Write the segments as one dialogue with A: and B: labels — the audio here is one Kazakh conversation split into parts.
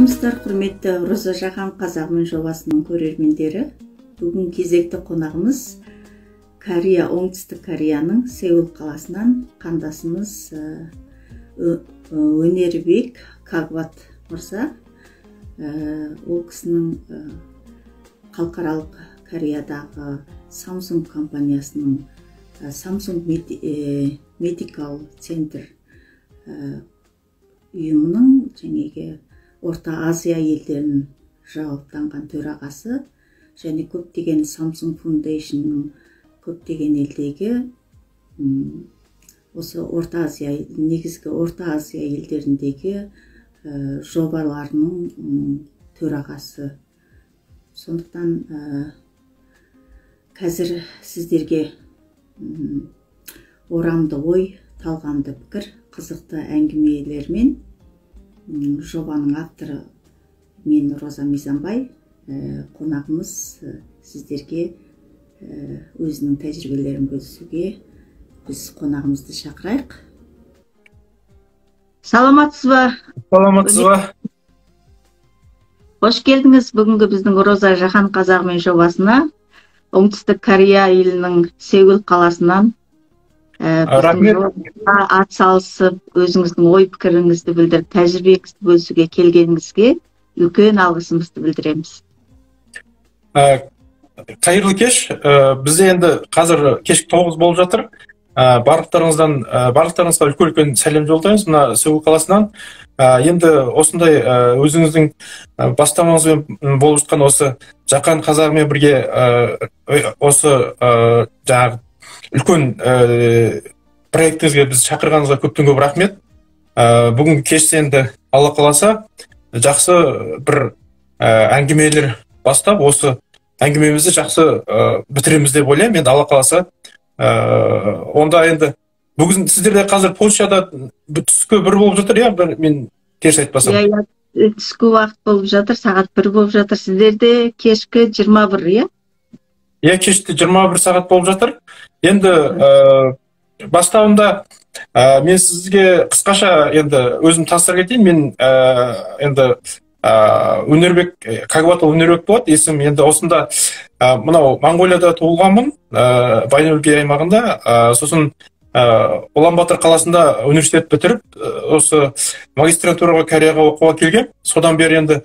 A: Армысыздар, құрметті Роза Жахан Қазағымын жобасының көрермендері. Бүгін кезекті қонағымыз Корея, оңтүстік Кореяның Сеул қаласынан қандасымыз Өнербек Кагват мырза. Ол кісінің халықаралық Кореядағы Samsung компаниясының Samsung Medical Center ұйымының жәнеге Орта Азия елдерін жауаптанған төрағасы және көптеген Samsung Foundation'ның көптеген елдегі осы негізгі Орта Азия елдеріндегі жобаларының төрағасы. Сондықтан қазір сіздерге орамды ой, талғамды пікір, қызықты әңгімелермен жобаның авторы мен Роза Мизанбай, қонағымыз сіздерге өзінің тәжірибелерін бөлісуге біз қонағымызды шақырайық.
B: Саламатсыз ба?
C: Саламатсыз ба?
B: Қош келдіңіз бүгінгі біздің Роза Жахан Қазағымын жобасына. Оңтүстік Корея елінің Сеул қаласынан ат салысып, өзіңіздің ой пікіріңізді білдіріп, тәжірибеңізді бөлісуге келгеніңізге үлкен алғысымызды білдіреміз.
C: Қайырлы кеш. Бізде енді қазір кешкі 9 болып жатыр. Барлықтарыңызға үлкен сәлем жолдаймыз мына Сеул қаласынан. Енді осындай өзіңіздің бастамаңызбен болып жатқан осы Жахан Қазағымен бірге осы жаңағы үлкен проектіңізге біз шақырғаныңызға көптен көп рахмет. Бүгінгі кеште енді Алла қаласа жақсы бір әңгімелер бастап, осы әңгімемізді жақсы бітіреміз деп ойлаймын. Енді Алла қаласа онда енді бүгін сіздерде қазір Польшада түскі 1 болып жатыр, иә? Мен теріс айтпасам.
B: Түскі уақыт болып жатыр, сағат 1 болып жатыр. Сіздерде кешкі 21, иә?
C: Иә, кешті 21 сағат болып жатыр. Енді бастауында мен сізге қысқаша енді өзім таныстыра кетейін. Мен енді Өнербек Кагват Өнербек болады есім. Енді осында мынау Монғолияда туылғанмын, Байнөлгей аймағында. Сосын Улан Батыр қаласында университет бітіріп, осы магистратураға Кореяға оқуға келген. Содан бері енді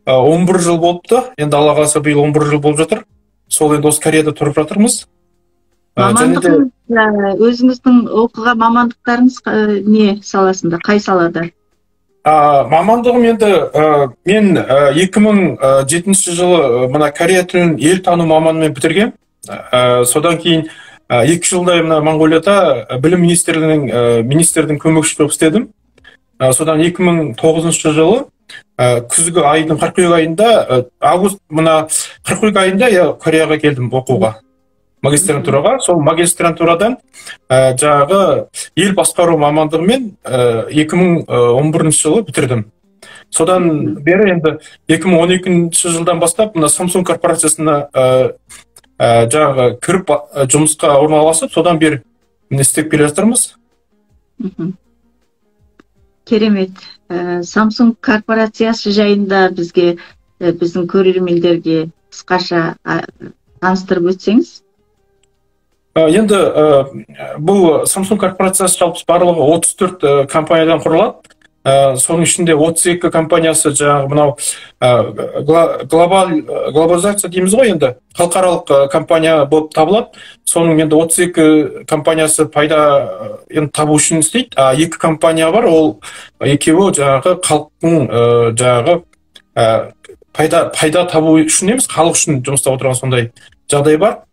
C: 11 жыл болыпты. Енді Алла қаласа биыл 11 жыл болып жатыр. Сол енді осы Кореяда тұрып жатырмыз.
B: Өзіңіздің оқыған мамандықтарыңыз не саласында, қай салада?
C: Мамандығым енді мен 2007 жылы мына Корея тілін ел тану мамандығын бітірген. Содан кейін 2 жылдай мына Монғолияда білім министрдің көмекшісі болып істедім. Содан 2009 жылы күзгі айдың қыркүйек айында, август мына қыркүйек айында Кореяға келдім оқуға, магистрантураға. Сол магистрантурадан жаңағы ел басқару мамандығымен 2011 жылы бітірдім. Содан бері енді 2012 жылдан бастап мына Samsung корпорациясына жаңағы кіріп жұмысқа орналасып, содан бері істеп келе жатырмыз.
B: Керемет. Samsung корпорациясы жайында біздің көрермендерге қысқаша таныстырып өтсеңіз?
C: Енді бұл Samsung корпорациясы жалпы барлығы 34 компаниядан құрылады. Соның ішінде 32 компаниясы жаңағы мынау глобализация дейміз ғой, енді халықаралық компания болып табылады. Соның енді 32 компаниясы пайда табу үшін істейді. 2 компания бар, ол екеуі жаңағы халықтың жаңағы пайда табу үшін емес, халық үшін жұмыста отырған сондай жағдай бар.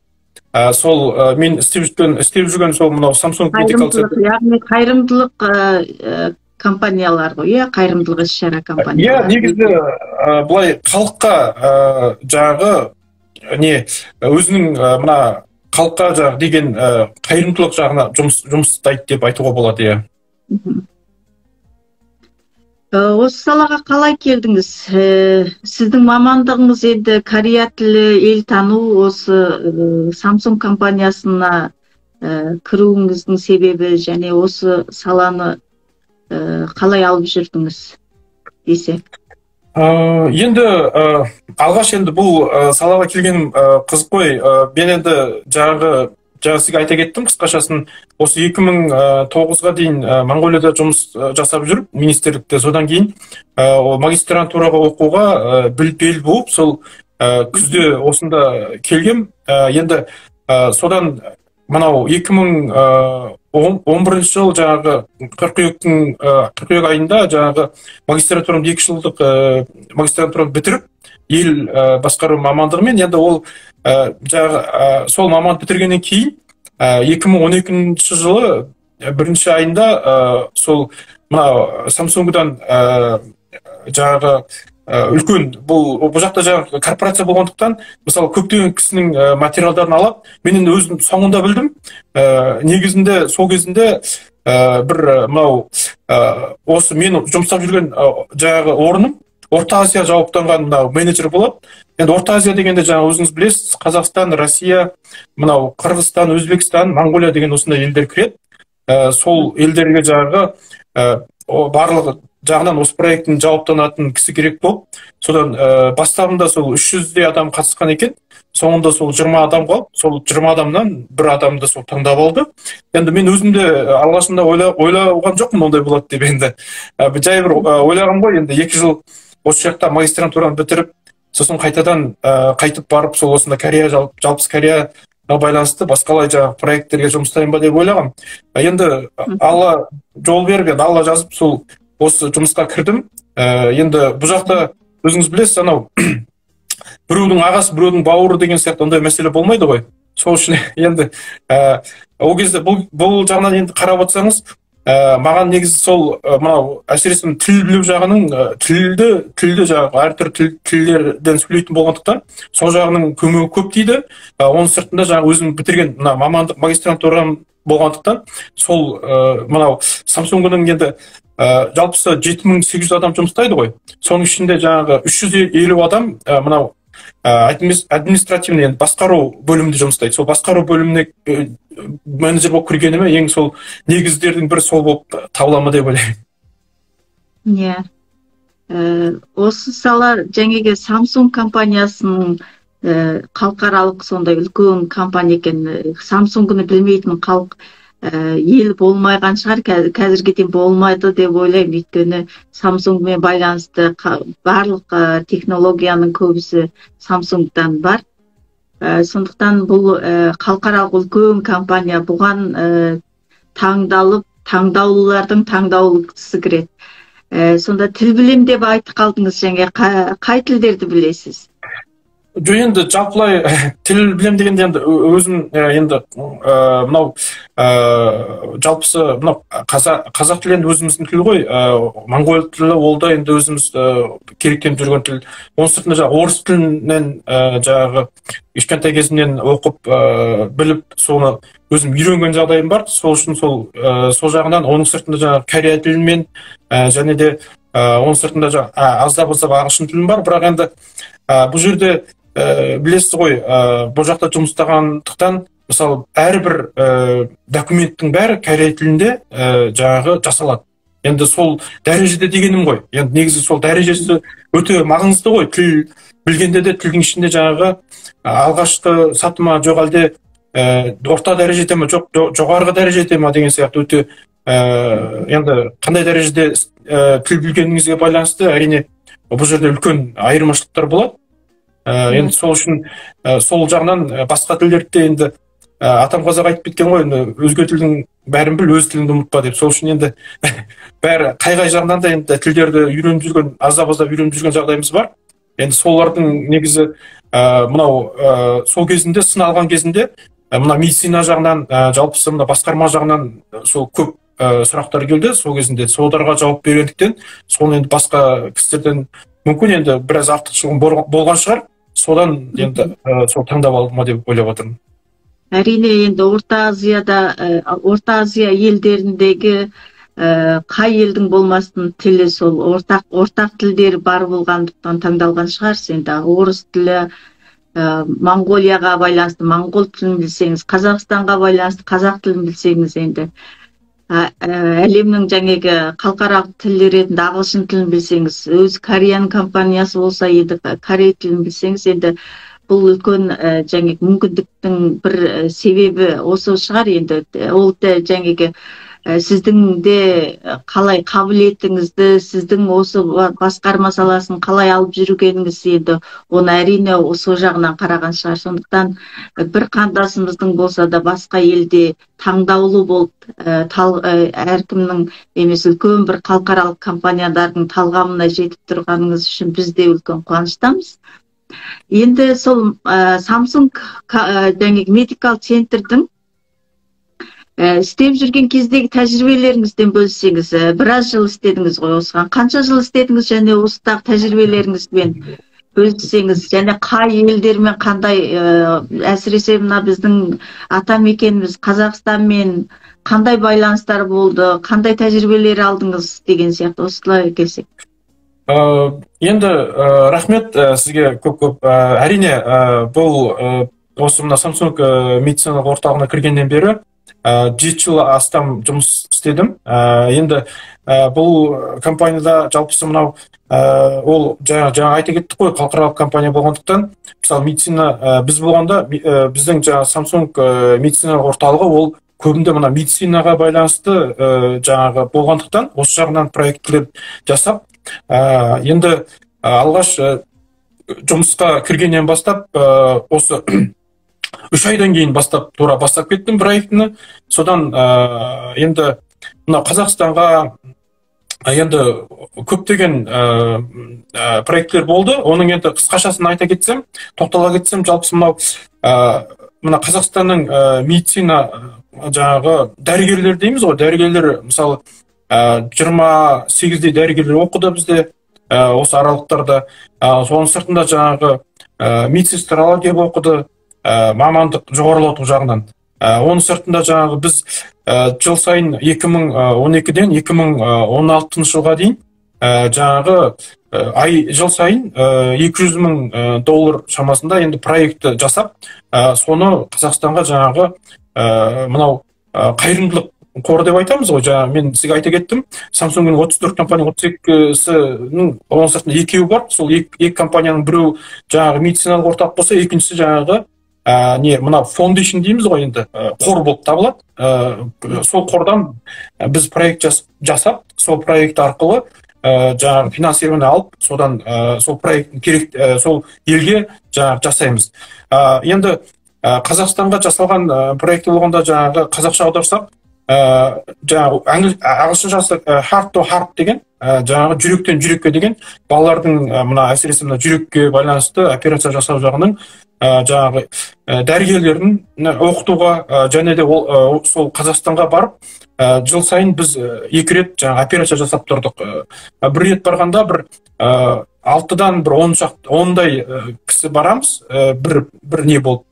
C: Сол мен істеп жүрген сол мынау Samsung Medical Center.
B: Яғни қайырымдылық компаниялар ғой, қайырымдылық іс-шара компаниялар.
C: Негізі былай халыққа жаңағы өзінің мына халыққа жаңағы деген қайырымдылық жағына жұмыстайды деп айтуға болады.
B: Осы салаға қалай келдіңіз? Сіздің мамандығыңыз енді Корея тілі, ел тану, осы Samsung компаниясына кіруіңіздің себебі және осы саланы қалай алып жүрдіңіз десек?
C: Енді алғаш енді бұл салаға келгенім қызық қой. Мен енді жаңа сізге айта кеттім қысқашасын, осы 2009-ға дейін Моңғолияда жұмыс жасап жүріп, министрлікте, содан кейін магистрантураға оқуға бел буып, сол күзде осында келгем. Енді содан мынау 2011 жыл жаңағы қыркүйек айында жаңағы магистратурамды 2 жылдық магистратурамды бітіріп, ел басқару мамандығымен, енді ол жаңағы сол мамандық бітіргеннен кейін 2012 жылы 1 айында сол мына Samsung-дан жаңағы үлкен бұл жақта жаңағы корпорация болғандықтан, мысалы көптеген кісінің материалдарын алып, мен енді өзім соңында білдім, негізінде сол кезінде бір мынау осы мен жұмыстап жүрген жаңағы орным Орта Азия жауаптанған мынау менеджер болады. Енді Орта Азия дегенде жаңа өзіңіз білесіз, Қазақстан, Россия, мынау Қырғызстан, Өзбекстан, Моңғолия деген осындай елдер кіреді. Сол елдерге жаңағы барлығы жағынан осы проекттің жауаптанатын кісі керек болып, содан бастапында сол 300-дей адам қатысқан екен, соңында сол 20 адам қалып, сол 20 адамнан бір адамды сол таңдап алды. Енді мен өзімде алғашында ойлаған жоқпын ондай болады деп, енді жай бір ойлағам ғой, енді 2 жыл осы жақта магистрантураны бітіріп, сосын қайтадан қайтып барып, сол осында Корея, жалпы Кореяға байланысты басқалай жаңағы проекттерге жұмыстайын ба деп ойлағам. Енді Алла жол беріп, енді Алла жазып, сол осы жұмысқа кірдім. Енді бұл жақта өзіңіз білесіз, анау біреудің ағасы, біреудің бауыры деген сияқты ондай мәселе болмайды ғой. Сол үшін енді ол кезде бұл жағынан енді қарап отырсаңыз, маған негізі сол мынау әсіресе тіл білу жағының, тілді жаңағы әртүрлі тілдерден сөйлейтін болғандықтан, сол жағының көмегі көп дейді. Оның сыртында жаңағы өзім бітірген мына мамандық магистрантурам болғандықтан, сол мынау Samsung-ның енді жалпысы 7800 адам жұмыстайды ғой. Соның ішінде жаңағы 350 адам мынау административный, басқару бөлімінде жұмыстайды. Сол басқару бөліміне менеджер болып кіргеніме ең сол негіздердің бірі сол болып табыла деп ойлаймын.
B: Иә. Осы сала жаңағы Samsung компаниясының халықаралық сондай үлкен компания екен. Samsung-ны білмейтін халық ел болмайған шығар, қазірге дейін болмайды деп ойлаймын, өйткені Samsung-мен байланысты барлық технологияның көбісі Samsung-дан бар. Сондықтан бұл халықаралық үлкен компания, бұған таңдаулылардың таңдаулысы кіреді. Сонда тіл білем деп айтып қалдыңыз, жаңа қай тілдерді білесіз?
C: Енді жалпылай тіл білем дегенде енді өзім енді мынау жалпысы мынау қазақ тілі енді өзіміздің тіл ғой, моңғол тілі ол да енді өзіміз керектеніп жүрген тіл. Оның сыртында жаңағы орыс тілінен жаңағы кішкентай кезімнен оқып біліп соны өзім үйренген жағдайым бар. Сол үшін сол жағынан оның сыртында жаңағы корея тілімен және де оның сыртында аздап ағылшын тілім бар. Бірақ енді бұл жерде білесіз ғой, бұл жақта жұмыстағандықтан, мысалы, әрбір документтің бәрі корея тілінде жаңағы жасалады. Енді сол дәрежеде дегенім ғой. Енді негізі сол дәрежесі өте маңызды ғой. Тіл білгенде де тілдің ішінде жаңағы алғашқы саты ма, жоқ әлде орта дәрежеде ма, жоқ жоғарғы дәрежеде ма деген сияқты өте енді қандай дәрежеде тіл білгеніңізге байланысты әрине бұл жерде үлкен айырмашылықтар болады. Енді сол үшін сол жағынан басқа тілдерді енді атам қазақ айтып кеткен ғой, өзге тілдің бәрін біл, өз тіліңді ұмытпа деп. Сол үшін енді бәрі қай жағынан да енді тілдерді үйреніп жүрген, аздап үйреніп жүрген жағдайымыз бар. Енді солардың негізі мынау сол кезінде сыналған кезінде мына медицина жағынан, жалпысы мына басқарма жағынан сол көп сұрақтар келді. Сол кезінде соларға жауап бергендіктен, соны енді басқа кісілерден мүмкін енді біраз артықшылығым болған шығар. Содан енді сол таңдап алдым деп ойлап отырмын.
B: Әрине, енді Орта Азия елдеріндегі қай елдің болмасын тілі сол ортақ тілдері бар болғандықтан таңдалған шығар. Енді орыс тілі, Моңғолияға байланысты моңғол тілін білсеңіз, Қазақстанға байланысты қазақ тілін білсеңіз, енді әлемнің жаңағы халықаралық тілі ретінде ағылшын тілін білсеңіз, өзі Кореяның компаниясы болса, енді Корей тілін білсеңіз, енді бұл үлкен жаңағы мүмкіндіктің бір себебі осы шығар. Енді ол да жаңағы сіздің де қалай қабілетіңізді, сіздің осы басқарма саласын қалай алып жүргеніңіз, енді оны әрине сол жағынан қараған шығар. Сондықтан бір қандасымыздың болса да басқа елде таңдаулы болып, әркімнің емес үлкен бір халықаралық компаниялардың талғамына жетіп тұрғаныңыз үшін біз де үлкен қуаныштамыз. Енді сол Samsung жаңағы медикал центрдің істеп жүрген кездегі тәжірибелеріңізден бөліссеңіз, біраз жыл істедіңіз ғой осыған. Қанша жыл істедіңіз және осыдағы тәжірибелеріңізбен бөліссеңіз, және қай елдермен қандай, әсіресе мына біздің атамекеніміз Қазақстанмен қандай байланыстар болды, қандай тәжірибелер алдыңыз деген сияқты, осылай келсек.
C: Енді рахмет сізге көп-көп. Әрине, бұл осы мына Samsung медициналық орталығына кіргеннен бері 7 жыл астам жұмыс істедім. Енді бұл компанияда жалпысы мынау ол жаңа айта кеттік қой, халықаралық компания болғандықтан, мысалы медицина біз болғанда біздің жаңа Samsung медициналық орталығы ол көбінде мына медицинаға байланысты жаңағы болғандықтан осы жағынан проекттер жасап, енді алғаш жұмысқа кіргеннен бастап осы 3 айдан кейін тура бастап кеттім проектіні. Содан енді мына Қазақстанға енді көптеген проекттер болды. Оның енді қысқашасын айта кетсем, тоқтала кетсем, жалпысы мына Қазақстанның медицина жаңағы дәрігерлер дейміз ғой, дәрігерлер мысалы 28-дей дәрігерлер оқыды бізде осы аралықтарда. Соның сыртында жаңағы медсестрология оқыды, мамандық жоғарылату жағынан. Оның сыртында жаңағы біз жыл сайын 2012-ден 2016 жылға дейін жаңағы жыл сайын $200,000 шамасында енді проекті жасап, соны Қазақстанға жаңағы мынау қайырымдылық қор деп айтамыз ғой. Жаңа мен сізге айта кеттім, Samsung-ның 34 компания, 32-сінің оның сыртында 2-еу бар. Сол 2 компанияның біреу жаңағы медициналық орталық болса, екіншісі жаңағы мына foundation дейміз ғой, енді қор болып табылады. Сол қордан біз проект жасап, сол проект арқылы жаңағы финансирование алып, содан сол проект керек, сол елге жаңағы жасаймыз. Енді Қазақстанға жасалған проект болғанда жаңағы қазақша аударсақ, жаңағы ағылшыншасы heart to heart деген, жаңағы жүректен жүрекке деген, балалардың мына әсіресе мына жүрекке байланысты операция жасау жағының жаңағы дәрігерлерін оқытуға, және де сол Қазақстанға барып, жыл сайын біз 2 рет жаңағы операция жасап тұрдық. Бір рет барғанда бір 6-дан бір 10-дай кісі барамыз, бір не болды.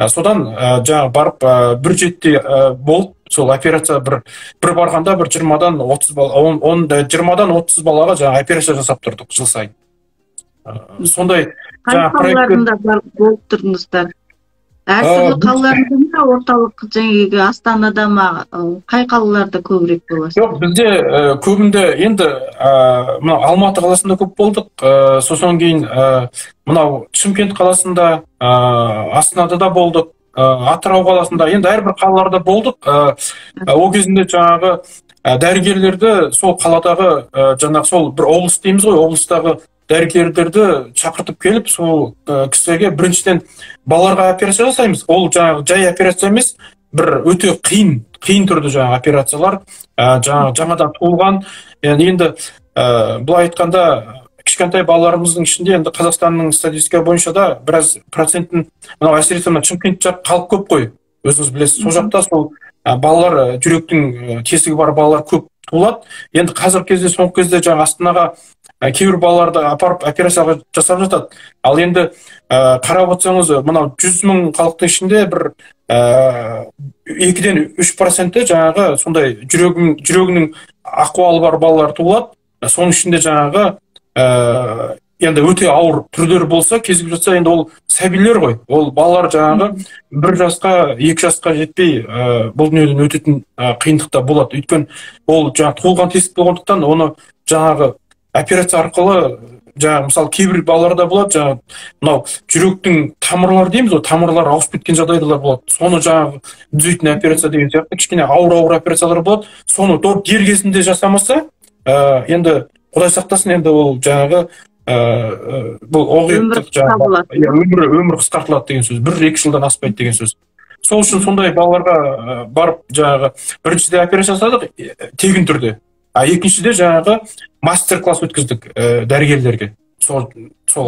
C: Содан жаңағы барып бір жетте болды, сол операция бір барғанда бір 20-дан 30 балаға жаңағы операция жасап тұрдық жыл сайын. Сондай
B: қай қалаларында болып тұрдыңыздар? Әртүрлі қалаларында ма, орталық жаңағы Астанада ма, қай қалаларда көбірек боласыз?
C: Жоқ, бізде көбінде енді мынау Алматы қаласында көп болдық. Сосын кейін мынау Шымкент қаласында, Астанада болдық, Атырау қаласында, енді әрбір қалаларда болдық. Ол кезінде жаңағы дәрігерлерді сол қаладағы жаңағы сол бір облыс дейміз ғой, облыстағы дәрігерлерді шақыртып келіп, сол кісіге біріншіден балаларға операция жасаймыз. Ол жаңағы жай операция емес, бір өте қиын түрді жаңағы операциялар, жаңадан туылған. Енді былай айтқанда, кішкентай балаларымыздың ішінде енді Қазақстанның статистика бойынша да біраз процентін, мынау әсіресе Шымкент жақ халық көп қой. Өзіңіз білесіз, сол жақта сол балалар, жүректің тесігі бар балалар көп туылады. Енді қазіргі кезде, соңғы кезде жаңа Астанаға кейбір балаларды апарып операцияға жасап жатады. Ал енді қарап отырсаңыз, мынау 100,000 халықтың ішінде бір 2-ден 3% жаңағы сондай жүрегінің ахуалы бар балалар туылады. Соның ішінде жаңағы енді өте ауыр түрлері болса, кезігіп жатса, енді ол сәбилер ғой. Ол балалар жаңағы 1 жасқа, 2 жасқа жетпей бұл дүниеден өтетін қиындықта болады. Өйткені ол жаңағы туылған тесік болғандықтан, оны жаңағы операция арқылы, жаңағы мысалы кейбір балаларда болады, жаңағы мынау жүректің тамырлары дейміз, ол тамырлар ауысып кеткен жағдайлар болады. Соны жаңағы түзейтін операция деген сияқты кішкене ауыр операциялар болады. Соны дер кезінде жасамаса, енді Құдай сақтасын, енді ол жаңағы бұл өмір қысқартылады деген сөз. 1-2 жылдан аспайды деген сөз. Сол үшін сондай балаларға барып жаңағы біріншіде операция жасадық тегін түрде. Екіншіде жаңағы мастер-класс өткіздік дәрігерлерге. Сол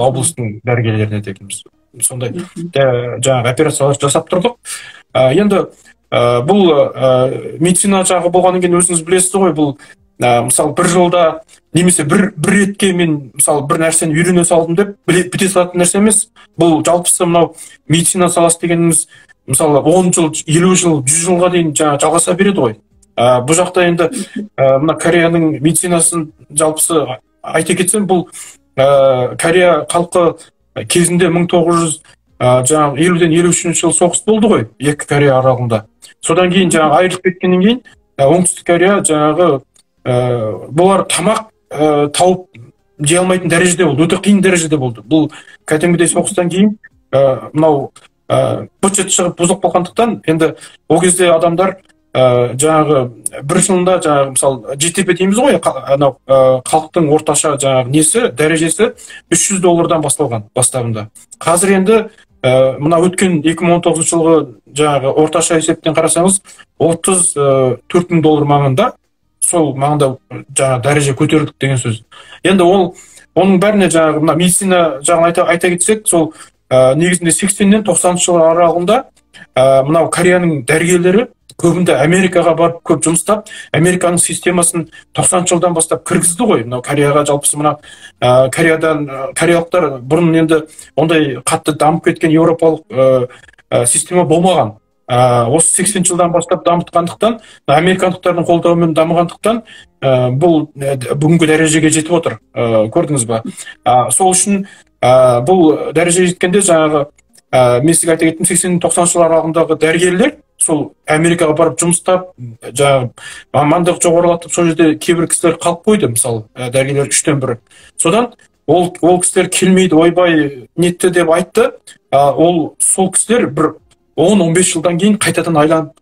C: облыстың дәрігерлеріне дегеніміз. Сондай жаңағы операциялар жасап тұрдық. Енді бұл медицина жағы болғаннан кейін өзіңіз білесіз ғой, бұл мысалы 1 жылда немесе бір ретке мен мысалы бір нәрсені үйрене салдым деп біте салатын нәрсе емес. Бұл жалпысы мынау медицина саласы дегеніміз мысалы 10 жыл, 50 жыл, 100 жылға дейін жалғаса береді ғой. Бұл жақта енді мына Кореяның медицинасын жалпысы айта кетсем, бұл Корея халқы кезінде 1950-ден 53 жыл соғыс болды ғой, екі Корея аралығында. Содан кейін жаңағы айырылып кеткеннен кейін оңтүстік Корея жаңағы бұлар тамақ тауып жей алмайтын дәрежеде болды, өте қиын дәрежеде болды. Бұл кәдімгідей соғыстан кейін мынау бюджет шығып бұзық болғандықтан, енді ол кезде адамдар жаңағы 1 жылында жаңағы мысалы GDP дейміз ғой, анау халықтың орташа жаңағы несі, дәрежесі $300 басталған бастабында. Қазір енді мына өткен 2019 жылғы жаңағы орташа есептен қарасаңыз $34,000 маңында, сол маңында жаңағы дәреже көтерілдік деген сөз. Енді оның бәріне жаңағы мына медицина жағын айта кетсек, сол негізінде 80-нен 90 жылдар аралығында мынау Кореяның дәрігерлері көбінде Америкаға барып көп жұмыстап, Американың системасын 90 жылдан бастап кіргізді ғой. Мынау Кореяға жалпысы мына кореялықтар бұрын енді ондай қатты дамып кеткен еуропалық система болмаған. Осы 80 жылдан бастап дамытқандықтан, американдықтардың қолдауымен дамығандықтан бұл бүгінгі дәрежеге жетіп отыр. Көрдіңіз ба? Сол үшін бұл дәрежеге жеткенде жаңағы мен сізге айта кеттім, 80-90 жылдар аралығындағы дәрігерлер сол Америкаға барып жұмыстап, жаңағы мамандық жоғарылатып, сол жерде кейбір кісілер қалып қойды, мысалы дәрігерлер 3-тен 1. Содан ол кісілер келмейді, ойбай нетті деп айтты. Сол кісілер бір 10-15 жылдан кейін қайтадан айланып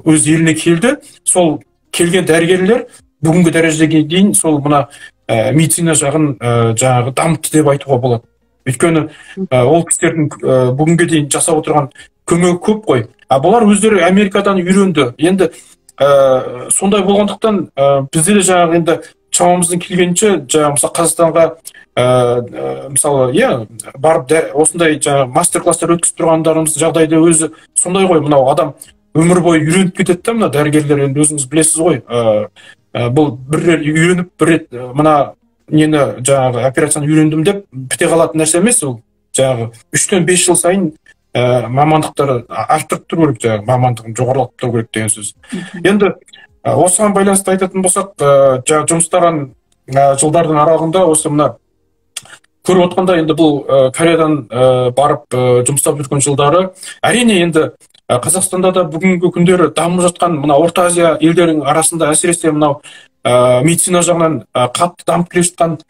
C: өз еліне келді. Сол келген дәрігерлер бүгінгі дәрежеге дейін сол мына медицина жағын жаңағы дамытты деп айтуға болады. Өйткені ол кісілердің бүгінге дейін жасап отырған көмегі көп қой. Бұлар өздері Америкадан үйренді. Енді сондай болғандықтан бізде де жаңағы енді шамамыздың келгенше, жаңағы мысалы Қазақстанға мысалы барып осындай жаңағы мастер-класстар өткізіп тұрғандарымыз жағдайда өзі сондай ғой. Мынау адам өмір бойы үйреніп кетеді да, мына дәрігерлер, енді өзіңіз білесіз ғой. Бұл бір рет үйреніп, бір рет мына нені жаңағы операцияны үйрендім деп біте қалатын нәрсе емес. Ол жаңағы 3-тен 5 жыл сайын мамандықтары арттырып тұру керек, жаңағы мамандығын жоғарылатып тұру керек деген сөз. Енді осыған байланысты айтатын болсақ, жаңағы жұмыстаған жылдардың аралығында осы мына көріп отқанда, енді бұл Кореядан барып жұмыстап жүрген жылдары, әрине енді Қазақстанда да бүгінгі күндері дамып жатқан мына Орта Азия елдерінің арасында әсіресе мынау медицина жағынан қатты дамып келе жатқан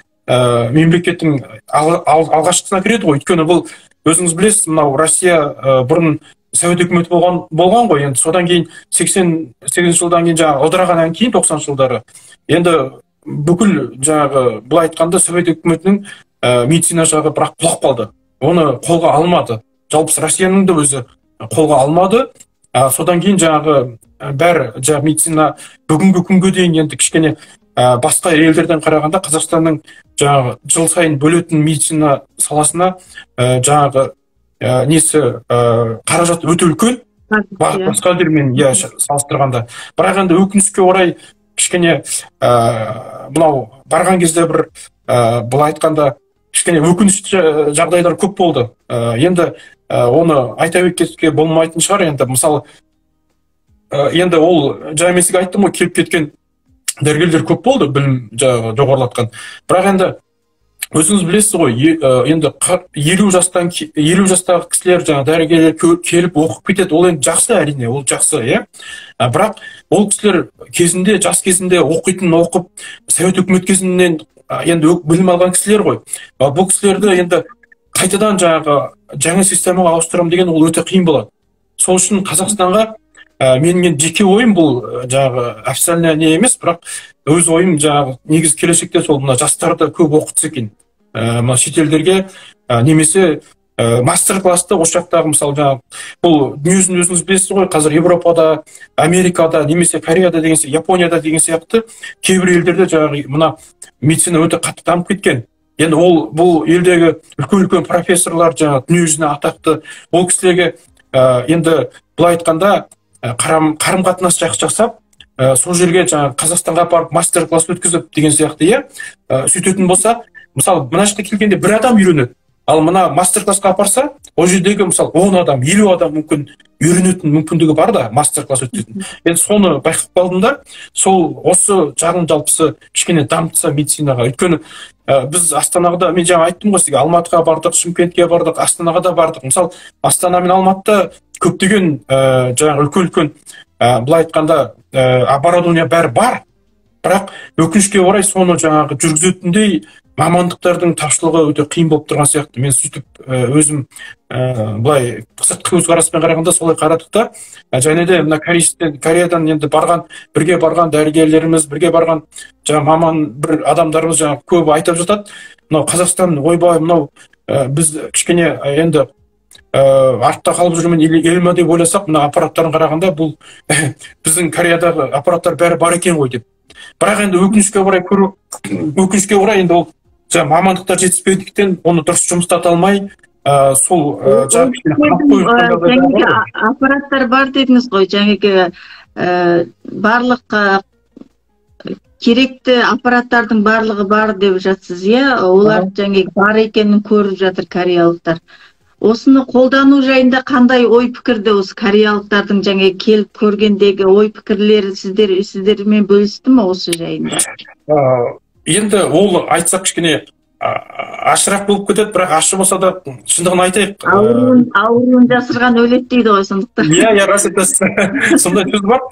C: мемлекеттің алғашқысына кіреді ғой. Өйткені бұл өзіңіз білесіз, мынау Россия бұрын Совет үкіметі болған ғой. Енді содан кейін 88 жылдан кейін жаңағы ыдырағаннан кейін 90 жылдары енді бүкіл жаңағы былай айтқанда Совет үкіметінің медицина жағы бірақ құлап қалды. Оны қолға алмады. Жалпысы Россияның да өзі қолға алмады. Содан кейін жаңағы бәрі жаңағы медицина бүгінгі күнге дейін енді кішкене басқа елдерден қарағанда Қазақстанның жаңағы жыл сайын бөлетін медицина саласына жаңағы несі қаражат өте үлкен басқа елдермен салыстырғанда. Бірақ енді өкінішке орай кішкене мынау барған кезде бір былай айтқанда кішкене өкінішті жағдайлар көп болды. Енді оны айта кетуге болмайтын шығар. Енді мысалы енді ол жаңа мен сізге айттым ғой, келіп кеткен дәрігерлер көп болды, білім жоғарылатқан. Бірақ енді өзіңіз білесіз ғой, енді 50 жастағы кісілер, жаңа дәрігерлер келіп оқып кетеді, ол енді жақсы, әрине, ол жақсы, иә. Бірақ ол кісілер кезінде, жас кезінде оқып, совет үкімет кезінен енді білім алған кісілер ғой. Бұл кісілерді енді қайтадан жаңа системаға ауыстырам деген ол өте қиын болады. Сол үшін Қазақстанға менің жеке ойым, бұл официальный не емес, бірақ өз ойым негізі келешекте сол мына жастарды көп оқытса екен. Мына шетелдерге немесе мастер-класты осы жақтағы, мысалы бұл дүниесін өзіңіз білесіз ғой, қазір Европада, Америкада, немесе Кореяда деген сияқты, Японияда деген сияқты кейбір елдерде мына медицина өте қатты дамып кеткен. Енді бұл елдегі үлкен профессорлар, дүниежүзіне атақты, ол кісілерге енді былай айтқанда қарым-қатынас жасап, сол жерге Қазақстанға апарып мастер-класс өткізіп деген сияқты, иә, сөйтетін болса, мысалы мына жаққа келгенде бір адам үйренеді, ал мына мастер-классқа апарса, ол жердегі мысалы 10 адам, 50 адам мүмкін үйренетін мүмкіндігі бар да, мастер-класс өткізетін. Енді соны байқап қалдым да, сол осы жағын жалпысы кішкене дамытса медицинаға. Өйткені біз Астанаға, мен жаңа айттым ғой сізге, Алматыға бардық, Шымкентке бардық, Астанаға да бардық. Мысалы Астана мен Алматыда көптеген үлкен былай айтқанда оборудование бәрі бар, бірақ өкінішке орай соны жүргізетіндей мамандықтардың тапшылығы өте қиын болып тұрған сияқты. Мен сөйтіп өзім былай сыртқы көзқараспен қарағанда солай қарадық та, және де мына Кореядан енді бірге барған дәрігерлеріміз, бірге барған маман бір адамдарымыз көп айтып жатады, мынау Қазақстан ойбай, мынау біз кішкене енді артта қалып жүрмен ел ме деп ойласақ, мына аппараттарын қарағанда бұл біздің Кореядағы аппараттар бәрі бар екен ғой деп. Бірақ енді өкінішке орай енді ол мамандықтар жетіспегендіктен оны дұрыс жұмыстата алмай, сол
B: аппараттар бар дедіңіз ғой, барлық керекті аппараттардың барлығы бар деп жатсыз, иә, олар бар екенін көріп жатыр кореялықтар. Осыны қолдану жайында қандай ой пікірді, осы кореялықтардың келіп көргендегі ой пікірлері сіздермен бөлісті ме осы жайында?
C: Енді ол айтсақ кішкене ашырақ болып кетеді, бірақ ашы болса да шындығын айтайық.
B: Ауруын жасырған өледі дейді ғой, сондықтан.
C: Иә, рас айтасыз. Сондай сөз бар.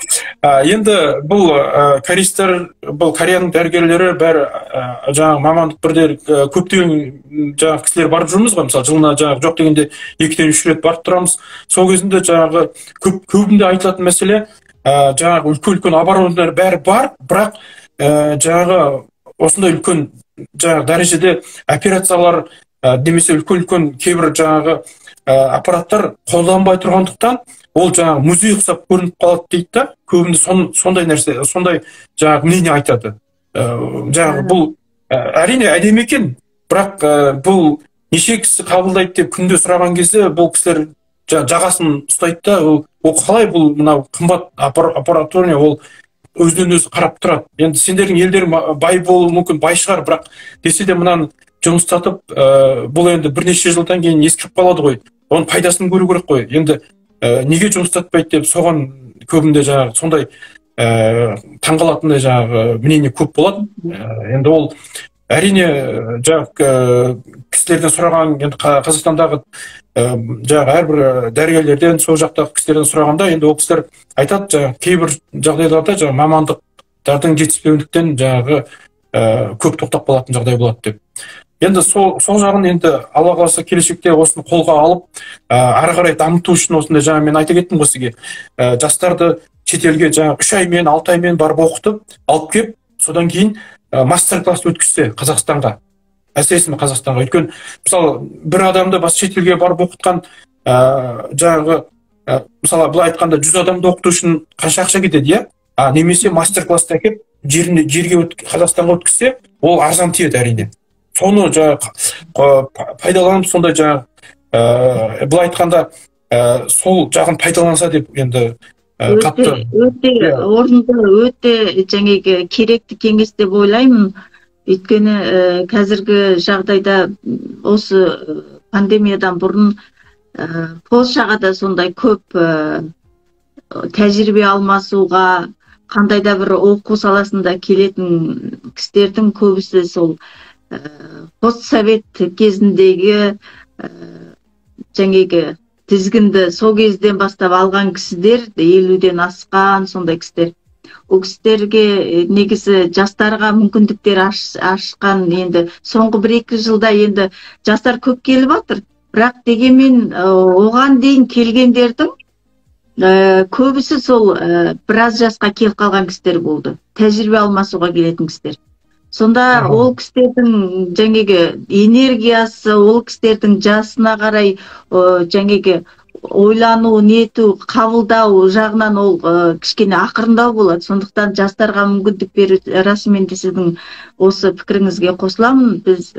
C: Енді бұл корейстер, бұл Кореяның дәрігерлері бәрі мамандық бірдер көптеген кісілер барып жүрміз ғой, мысалы жылына жоқ дегенде 2-3 рет барып тұрамыз. Сол кезінде көбінде айтылатын мәселе, үлкен оборудованиелер бәрі бар, бірақ осындай үлкен дәрежеде операциялар немесе үлкен кейбір аппараттар қолданбай тұрғандықтан ол музей ұқсап көрініп қалады дейді да, көбінде сондай нәрсе, сондай мнение айтады. Бұл әрине әдемі екен, бірақ бұл неше кісі қабылдайды деп күнде сұраған кезде бұл кісілер жағасын ұстайды да, ол қалай, бұл мынау қымбат аппаратура, ол өзінен өзі қарап тұрады. Енді сендердің елдерің бай болуы мүмкін, бай шығар, бірақ десе де мынаны жұмыстатып, бұл енді бірнеше жылдан кейін ескіріп қалады ғой. Оның пайдасын көру керек қой. Енді неге жұмыстатпайды деп соған көбінде сондай таңғалатындай мнение көп болады. Енді ол әрине кісілерден сұраған, енді Қазақстандағы әрбір дәрігерлерден, сол жақтағы кісілерден сұрағанда, енді ол кісілер айтады, кейбір жағдайларда мамандықтардың жетіспеуіндіктен көп тоқтап қалатын жағдай болады деп. Енді сол жағын енді Алла қаласа келешекте осыны қолға алып, ары қарай дамыту үшін осындай мен айта кеттім ғой сізге, жастарды шетелге 3 аймен, 6 аймен барып оқытып, алып келіп, содан кейін мастер-класс өткізсе Қазақстанға, әсіресе Қазақстанға. Өйткені мысалы бір адамды шетелге барып оқытқан, мысалы былай айтқанда 100 адамды оқыту үшін қанша ақша кетеді, иә? Немесе мастер-классты әкеп жерге Қазақстанға өткізсе, ол арзан тиеді әрине. Соны пайдаланып, сондай былай айтқанда сол жағын пайдаланса деп енді
B: өте орынды, өте керекті кеңес деп ойлаймын. Өйткені қазіргі жағдайда осы пандемиядан бұрын Польшаға да сондай көп тәжірибе алмасуға, қандай да бір оқу саласында келетін кісілердің көбісі сол постсовет кезіндегі жаңағы тізгінді сол кезден бастап алған кісілер, 50-ден асқан сондай кісілер. Ол кісілерге негізі жастарға мүмкіндіктер ашқан, енді соңғы 1-2 жылда енді жастар көп келіп жатыр. Бірақ дегенмен оған дейін келгендердің көбісі сол біраз жасқа келіп қалған кісілер болды. Тәжірибе алмасуға келетін кісілер. Сонда ол кісілердің жаңағы энергиясы, ол кісілердің жасына қарай жаңағы ойлану, нету, қабылдау жағынан ол кішкене ақырындау болады. Сондықтан жастарға мүмкіндік беру, расымен де сіздің осы пікіріңізге қосыламын. Біз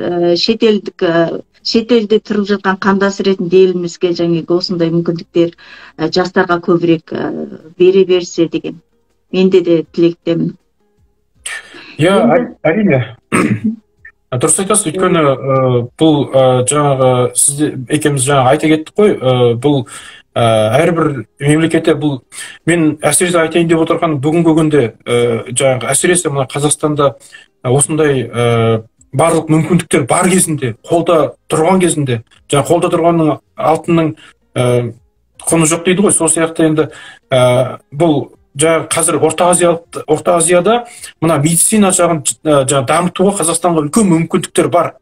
B: шетелде тұрып жатқан қандас ретінде елімізге жаңағы осындай мүмкіндіктер жастарға көбірек бере берсе деген. Менде де тілектемін.
C: Әрине. Дұрыс айтасыз, өйткені бұл жаңағы сіз екеуміз жаңа айта кеттік қой, бұл әрбір мемлекетте бұл мен әсіресе айтайын деп отырған бүгінгі күнде жаңағы әсіресе мына Қазақстанда осындай барлық мүмкіндіктер бар кезінде, қолда тұрған кезінде, жаңа қолда тұрғанның алтынның құны жоқ дейді ғой. Сол сияқты енді бұл жаңа қазір Орта Азияда мына медицина жағын дамытуға Қазақстанға үлкен мүмкіндіктер бар.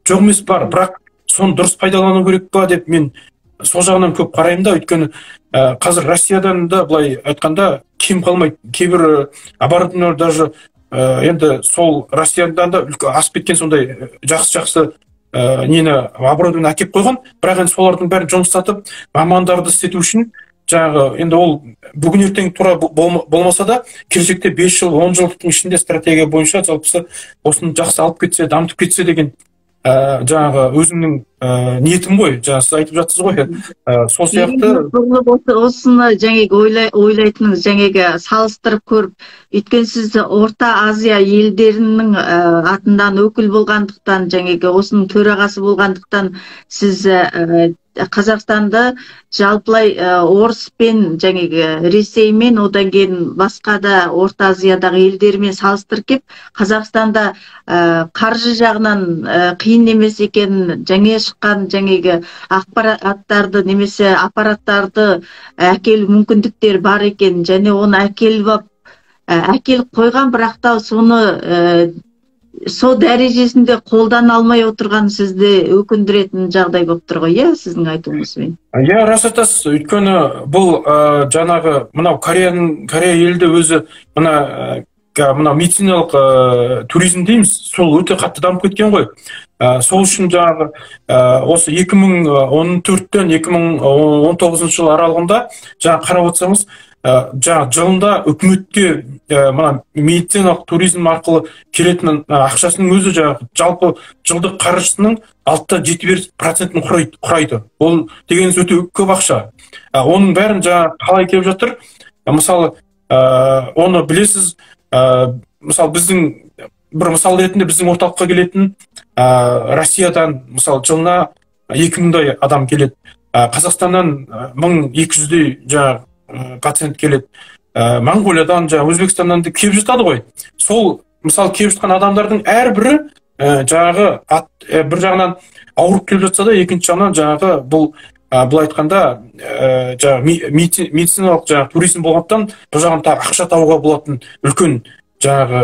C: Жоқ емес бар, бірақ соны дұрыс пайдалану керек па деп мен сол жағынан көп қараймын да. Өйткені қазір Россиядан да былай айтқанда кем қалмайды. Кейбір оборудование даже енді сол Россиядан да асып кеткен сондай жақсы нені оборудование әкеп қойған, бірақ енді солардың бәрін жұмсатып мамандарды істету үшін жаңағы енді ол бүгін ертең тура болмаса да келешекте 5 жыл 10 жылдың ішінде стратегия бойынша жалпысы осыны жақсы алып кетсе, дамытып кетсе деген жаңағы өзімнің ниетім ғой. Жаңа сіз айтып жатсыз ғой. Сол сияқты
B: осыны жаңағы ойлайтыныңыз жаңағы салыстырып көріп, өйткені сіз Орта Азия елдерінің атынан өкіл болғандықтан, жаңағы осының төрағасы болғандықтан сіз Қазақстанды жалпылай орыспен, жаңағы Ресеймен, одан кейін басқа да Орта Азиядағы елдермен салыстырып кеп, Қазақстанда қаржы жағынан қиын емес екенін, жаңа шыққан жаңағы ақпараттарды немесе аппараттарды әкелу мүмкіндіктер бар екен, және оны әкеліп қойған, бірақ та соны сол дәрежесінде қолдана алмай отырған сізді өкіндіретін жағдай болып тұр ғой, сіздің айтуыңызбен?
C: Рас айтасыз. Өйткені бұл жаңағы мынау Корея елді өзі мына медициналық туризм дейміз, сол өте қатты дамып кеткен ғой. Сол үшін жаңағы осы 2014-тен 2019 жыл аралығында жаңа қарап отырсаңыз, жаңа жылында үкіметке мына медициналық туризм арқылы келетін ақшасының өзі жалпы жылдық қаржысының 6-7% құрайды. Ол дегеніңіз өте көп ақша. Оның бәрін жаңа қалай келіп жатыр? Мысалы, оны білесіз, мысалы біздің бір мысал ретінде біздің орталыққа келетін Россиядан мысалы жылына 2000-дай адам келеді. Қазақстаннан 1200-дей жаңа пациент келеді. Монғолиядан, Өзбекстаннан да келіп жатады ғой. Сол мысалы келіп жатқан адамдардың әрбірі жаңағы бір жағынан ауырып келіп жатса да, екінші жағынан жаңағы бұл былай айтқанда медициналық туризм болғандықтан бұл жағын ақша табуға болатын үлкен жаңағы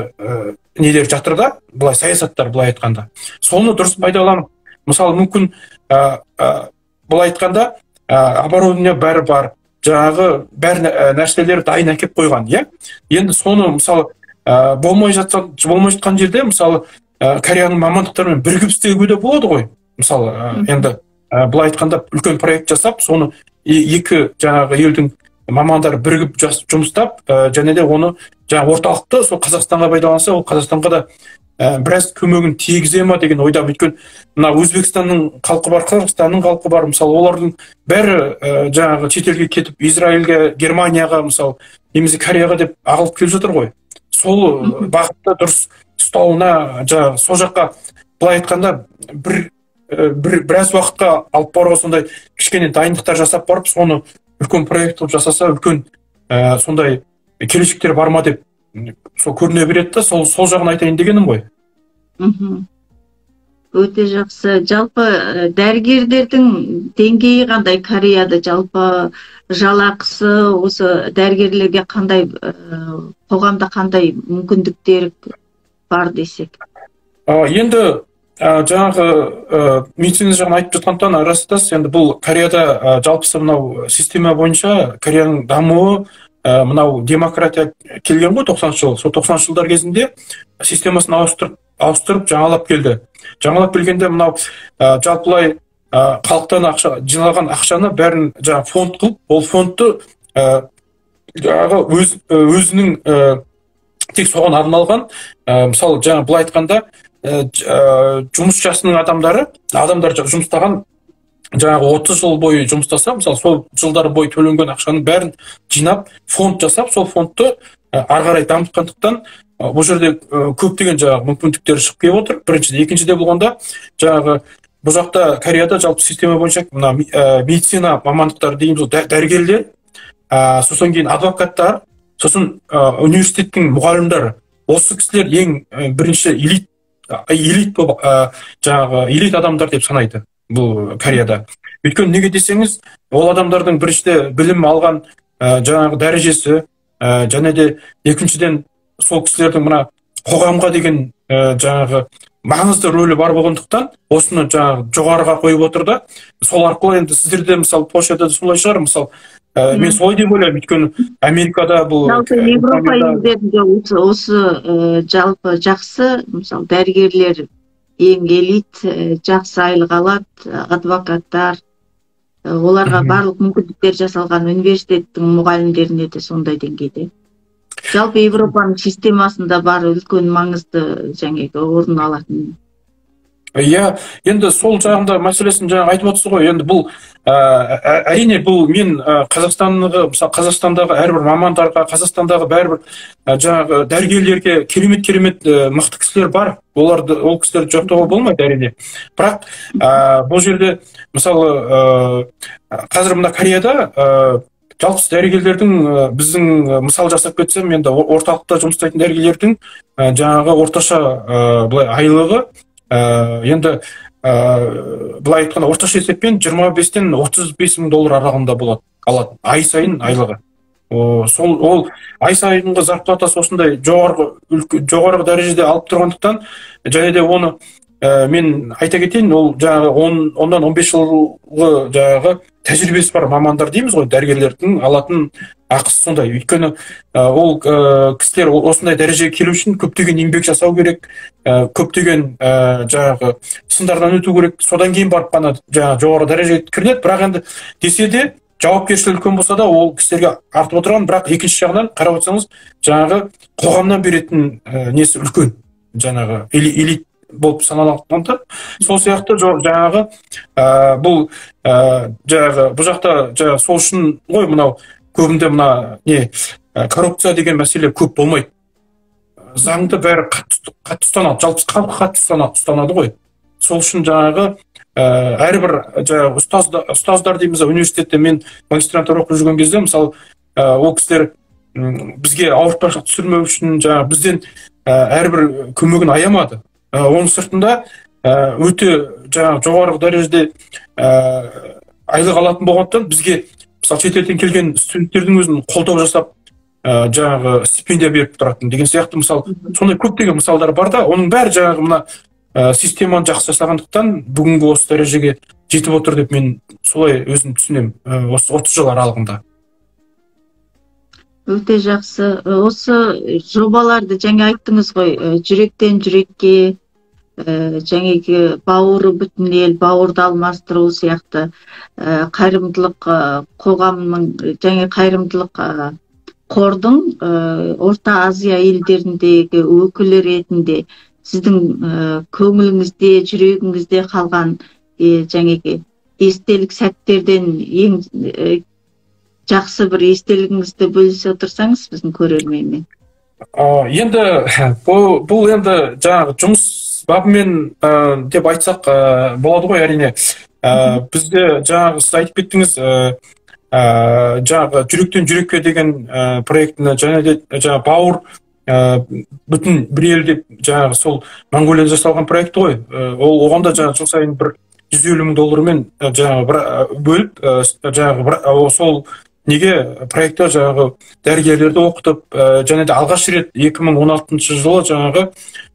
C: нелер жатыр да, былай саясаттар былай айтқанда. Соны дұрыс пайдаланып, мысалы мүмкін былай айтқанда оборудование бәрі бар, жаңағы бәр нәрселер дайын әкеп қойған, Енді соны мысалы болмай жатқан жерде мысалы Кореяның мамандықтарымен бірігіп істеуге де болады ғой. Мысалы енді былай айтқанда үлкен проект жасап, соны екі жаңағы елдің мамандары бірігіп жұмыстап, және де оны жаңағы орталықты сол Қазақстанға пайдаланса, ол Қазақстанға да біраз көмегін тигізе ма деген ойдамын. Өйткені мына Өзбекстанның халқы бар, Қырғызстанның халқы бар, мысалы олардың бәрі жаңағы шетелге кетіп, Израильге, Германияға, мысалы немесе Кореяға деп ағылып келіп жатыр ғой. Сол бағытта дұрыс ұстауына, жаңағы сол жаққа былай айтқанда біраз уақытқа алып баруға сондай кішкене дайындықтар жасап барып, соны үлкен проект қылып жасаса, үлкен сондай келешектер бар ма деп сол көріне береді да, сол жағын айтайын дегенім ғой.
B: Өте жақсы. Жалпы дәрігерлердің деңгейі қандай Кореяда? Жалпы жалақысы осы дәрігерлерге қандай, қоғамда қандай мүмкіндіктер бар десек?
C: Енді жаңағы медицина жағын айтып жатқандықтан растасыз. Енді бұл Кореяда жалпысы мынау система бойынша Кореяның дамуы мынау демократия келген ғой 90 жыл. Сол 90 жылдар кезінде системасын ауыстырып жаңалап келді. Жаңалап келгенде мынау жалпылай халықтан жиналған ақшаны бәрін жаңағы фонд қылып, ол фондты жаңағы өзінің тек соған арналған, мысалы жаңа былай айтқанда жұмыс жасының адамдар жұмыстаған жаңағы 30 жыл бойы жұмыстаса, мысалы сол жылдар бойы төленген ақшаның бәрін жинап фонд жасап, сол фондты ары қарай дамытқандықтан бұл жерде көптеген жаңағы мүмкіндіктер шығып келіп отыр. Біріншіден, екіншіде болғанда жаңағы бұл жақта Кореяда жалпы система бойынша мына медицина мамандықтары дейміз, дәрігерлер, сосын кейін адвокаттар, сосын университеттің мұғалімдері. Осы кісілер ең бірінші элит адамдар деп санайды бұл Кореяда. Өйткені неге десеңіз, ол адамдардың біріншіде білім алған жаңағы дәрежесі, және де екіншіден сол кісілердің мына қоғамға деген жаңағы маңызды рөлі бар болғандықтан осыны жаңағы жоғарыға қойып отыр да. Сол арқылы енді сіздерде мысалы Польшада солай шығар, мысалы мен солай деп ойлаймын. Өйткені Америкада бұл
B: жалпы Европа елдерінде осы жалпы жақсы, мысалы дәрігерлер ең элит, жақсы айлық алады, адвокаттар, оларға барлық мүмкіндіктер жасалған, университеттің мұғалімдеріне де сондай деңгейде. Жалпы Европаның системасында бар үлкен маңызды жаңағы орын алатын.
C: Иә, енді сол жағында мәселесін жаңа айтып отырсыз ғой. Енді бұл әрине бұл мен Қазақстандағы әрбір мамандарға, Қазақстандағы бәрібір жаңағы дәрігерлерге керемет мықты кісілер бар. Ол кісілерді жоқтауға болмайды әрине. Бірақ бұл жерде мысалы қазір мына Кореяда жалпы дәрігерлердің біздің мысал жасап кетсем, енді орталықта жұмыс істейтін дәрігерлердің жаңағы орташа былай айлығы енді былай айтқанда орташа есеппен 25-тен 35 мың доллар аралығында алады ай сайын айлығы. Ол ай сайынғы зарплатасы осындай жоғарғы дәрежеде алып тұрғандықтан, және де оны мен айта кетейін, ол жаңағы 10-15 жылғы жаңағы тәжірибесі бар мамандар дейміз ғой, дәрігерлердің алатын ақысы сондай. Өйткені ол кісілер осындай дәрежеге келу үшін көптеген еңбек жасау керек, көптеген жаңағы сындардан өту керек, содан кейін барып қана жаңағы жоғары дәрежеге кіреді. Бірақ енді десе де жауапкершілігі үлкен болса да ол кісілерге артып отырған, бірақ екінші жағынан қарап отырсаңыз жаңағы қоғамнан беретін несі үлкен, жаңағы элит болып саналатындар. Сол сияқты жаңағы бұл жақта жаңағы сол үшін ғой мынау көбінде мына коррупция деген мәселе көп болмайды. Заңды бәрі қатты ұстанады, жалпы халық қатты ұстанады ғой. Сол үшін жаңағы әрбір жаңағы ұстаздар дейміз, университетте мен магистрантура оқып жүрген кезде мысалы ол кісілер бізге ауыртпашылық түсірмеу үшін жаңағы бізден әрбір көмегін аямады. Оның сыртында өте жаңағы жоғарғы дәрежеде айлық алатын болғандықтан бізге мысалы шетелден келген студенттердің өзін қолдау жасап жаңағы стипендия беріп тұратын деген сияқты мысалы сондай көптеген мысалдар бар да. Оның бәрі жаңағы мына системаны жақсы жасағандықтан бүгінгі осы дәрежеге жетіп отыр деп мен солай өзім түсінемін осы 30 жыл аралығында.
B: Өте жақсы. Осы жобаларды жаңа айттыңыз ғой, жүректен жүрекке, жаңағы бауыры бүтін ел, бауырды алмастыру сияқты қайырымдылық қоғамның, жаңа қайырымдылық қордың Орта Азия елдеріндегі өкілі ретінде сіздің көңіліңізде, жүрегіңізде қалған жаңағы естелік сәттерден ең жақсы бір естелігіңізді бөлісе отырсаңыз біздің көрерменмен.
C: Енді бұл енді жаңағы жұмыс бабымен деп айтсақ болады ғой, әрине. Бізде жаңағы сіз айтып кеттіңіз, жаңағы жүректен жүрекке деген проектіні, және де жаңағы бауыр бүтін бір ел деп жаңағы сол Монголияда жасалған проект ғой. Ол оған да жаңағы жыл сайын бір $150,000 жаңағы бөліп, жаңағы сол неге проектта жаңағы дәрігерлерді оқытып, және де алғаш рет 2016 жылы жаңағы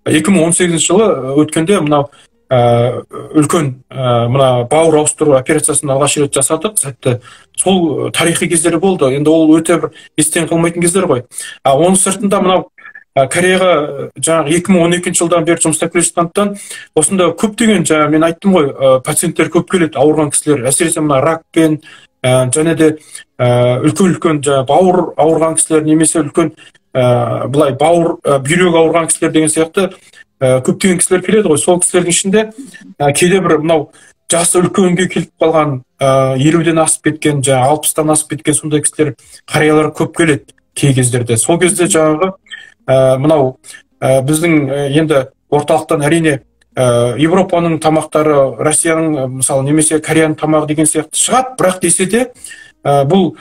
C: 2018 жылы өткенде мынау үлкен мына бауыр ауыстыру операциясын алғаш рет жасадық сәтті. Сол тарихи кездері болды. Енді ол өте бір естен қалмайтын кездер ғой. Оның сыртында мынау Кореяға жаңағы 2012 жылдан бері жұмыстап келе жатқандықтан осында көптеген жаңа мен айттым ғой, пациенттер көп келеді, ауырған кісілер, әсіресе мына ракпен және де үлкен бауыр ауырған кісілер, немесе үлкен былай бауыр бүйрек ауырған кісілер деген сияқты көптеген кісілер келеді ғой. Сол кісілердің ішінде кейде бір мынау жасы үлкенге келіп қалған, 50-ден асып кеткен, 60-тан асып кеткен сондай кісілер, қариялар көп келеді кей кездерде. Сол кезде жаңағы мынау біздің енді орталықтан әрине Европаның тамақтары, Россияның мысалы немесе Кореяның тамағы деген сияқты шығады, бірақ десе де бұл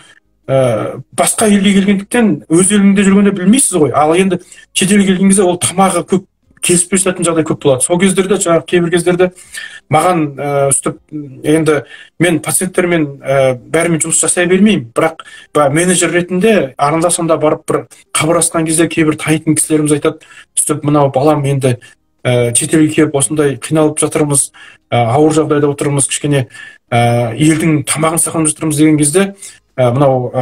C: басқа елге келгендіктен өз еліңде жүргенде білмейсіз ғой. Ал енді шетелге келген кезде ол тамағы көп келіспей жататын жағдай көп болады. Сол кездерде жаңағы кейбір кездерде маған үстіп енді мен пациенттермен бәрімен жұмыс жасай бермеймін, бірақ менеджер ретінде араласында барып бір хабарласқан кезде кейбір танитын кісілеріміз айтады, үстіп мынау балам енді шетелге келіп осындай қиналып жатырмыз, ауыр жағдайда отырмыз, кішкене елдің тамағын сақтап жатырмыз деген кезде мынау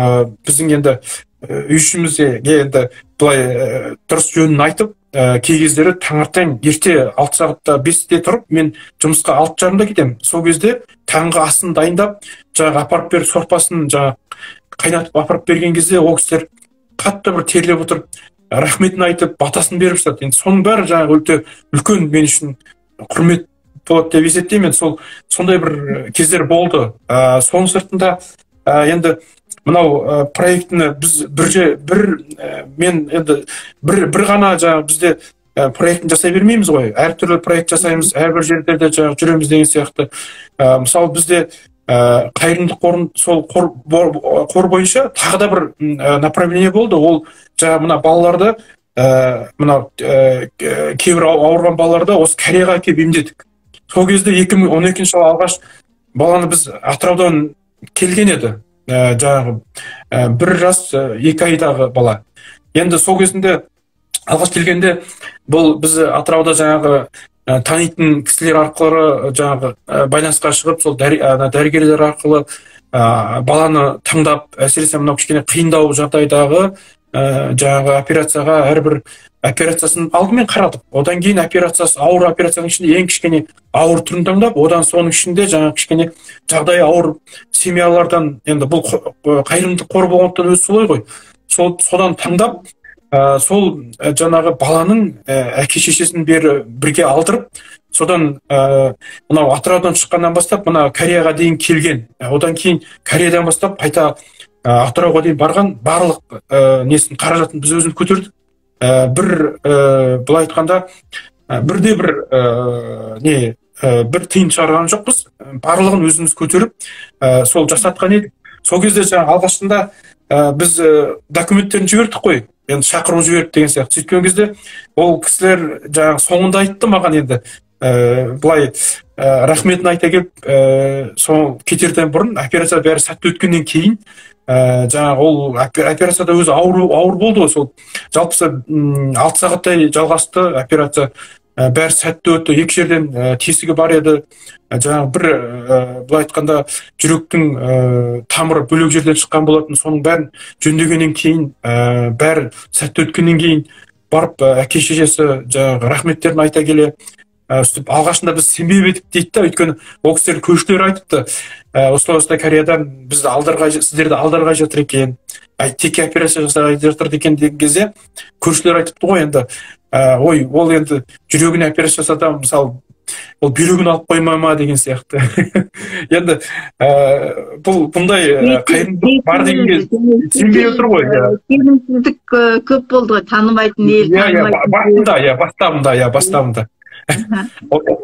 C: біздің енді үй ішімізге енді былай дұрыс жөнін айтып, кей кездері таңертең ерте 6 сағатта 5-те тұрып, мен жұмысқа 6:30-да кетемін. Сол кезде таңғы асын дайындап, жаңағы апарып беріп, сорпасын жаңағы қайнатып апарып берген кезде ол кісілер қатты бір терлеп отырып, рахметін айтып, батасын беріп жатады. Енді соның бәрі жаңағы өте үлкен мен үшін құрмет болады деп есептеймін. Сондай бір кездер болды. Соның сыртында енді мынау проектіні біз мен енді бір ғана жаңағы бізде проектін жасай бермейміз ғой. Әртүрлі проект жасаймыз, әрбір жерлерде жаңағы жүреміз деген сияқты. Мысалы бізде қайырымдылық қорын, сол қор бойынша тағы да бір направление болды. Ол жаңағы мына балаларды, мына кейбір ауырған балаларды осы Кореяға әкеліп емдедік. Сол кезде 2012 жылы алғаш баланы біз Атыраудан келген еді. Жаңағы 1 жас 2 айдағы бала. Енді сол кезінде алғаш келгенде бұл біз Атырауда жаңағы танитын кісілер арқылы жаңағы байланысқа шығып, сол дәрігерлер арқылы баланы таңдап, әсіресе мынау кішкене қиындау жағдайдағы жаңағы операцияға әрбір операциясын алдымен қарадық. Одан кейін операциясы ауыр операцияның ішінде ең кішкене ауыр түрін таңдап, одан соның ішінде жаңағы кішкене жағдай ауыр семьялардан, енді бұл қайырымдылық қор болғандықтан өзі солай ғой. Содан таңдап, сол жаңағы баланың әке шешесін бірге алдырып, содан мынау Атыраудан шыққаннан бастап мына Кореяға дейін келген. Одан кейін Кореядан бастап қайта Атырауға дейін барған, барлық несін қаражатын біз өзіміз көтердік. Былай айтқанда бір тиын шығарған жоқпыз. Барлығын өзіміз көтеріп, сол жасатқан едік. Сол кезде жаңағы алғашында біз документтерін жібердік қой. Енді шақыру жіберіп деген сияқты. Сөйткен кезде ол кісілер жаңағы соңында айтты маған, енді былай рахметін айта келіп, сол кетерден бұрын операция бәрі сәтті өткеннен кейін жаңағы ол операцияда өзі ауыр болды ғой. Сол жалпысы 6 сағаттай жалғасты операция. Бәрі сәтті өтті. Екі жерден тесігі бар еді. Жаңағы былай айтқанда жүректің тамыры бөлек жерден шыққан болатын. Соның бәрін жөндегеннен кейін, бәрі сәтті өткеннен кейін барып әке шешесі жаңағы рахметтерін айта келе, алғашында біз сенбей едік дейді да, өйткені ол кісілер көршілері айтыпты, осылай Кореядан сіздерді алдырғай жатыр екен, теке операция жасағай жатыр екен деген кезде көршілер айтыпты ғой, енді ой, ол енді жүрегіне операция жасаса, мысалы ол бүйрегін алып қоймай ма деген сияқты. Енді бұндай қайырымдылық бар дегенге сенбей отыр ғой.
B: Сенімсіздік көп болды ғой, танымайтын ел.
C: Бастамында.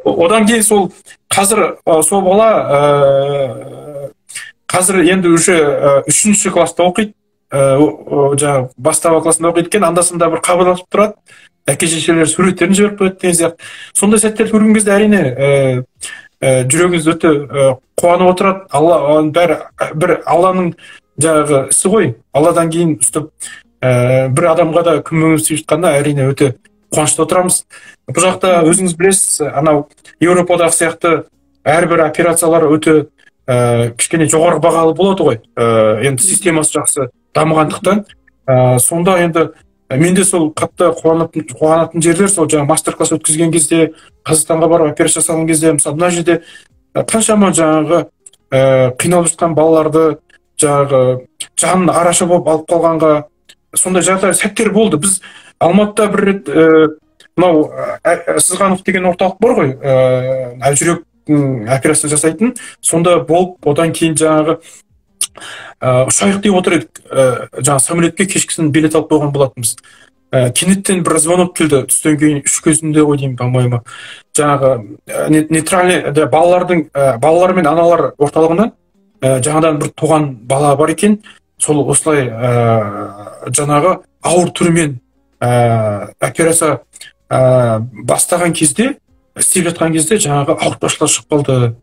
C: Одан кейін сол қазір сол бала қазір енді уже 3-ші класста оқиды. жаңағы бастау классында оқиды екен, анда-санда бір хабарласып тұрады, әке шешелер суреттерін жіберіп қояды деген сияқты. Сондай сәттерді көрген кезде әрине жүрегіңіз өте қуанып отырады. Алла бәрі бір Алланың жаңағы ісі ғой. Алладан кейін үстіп бір адамға да көмегіміз тиіп жатқанына әрине өте қуанышта отырамыз. Бұл жақта өзіңіз білесіз, анау Еуропадағы сияқты әрбір операциялар өте кішкене жоғары бағалы болады ғой. Енді системасы жақсы дамығандықтан. Сонда енді менде сол қатты қуанатын жерлер сол жаңағы мастер-класс өткізген кезде, Қазақстанға барып операция жасаған кезде, мысалы мына жерде қаншама жаңағы қиналып жатқан балаларды жаңағы жанын араша болып алып қалғанға сондай жағдай сәттер болды. Біз Алматыда бір рет мынау Сызғанов деген орталық бар ғой, жүрек операция жасайтын, сонда болып, одан кейін жаңағы ұшайық деп отыр едік, жаңағы самолетке кешкісін билет алып қойған болатынбыз. Кенеттен бір звонок келді, түстен кейін 3 кезінде ғой деймін, по-моему. Жаңағы нейтральный балалар мен аналар орталығынан жаңадан бір туған бала бар екен, сол осылай жаңағы ауыр түрмен операция бастаған кезде, істеп жатқан кезде жаңағы ауыртпашылар шығып қалды.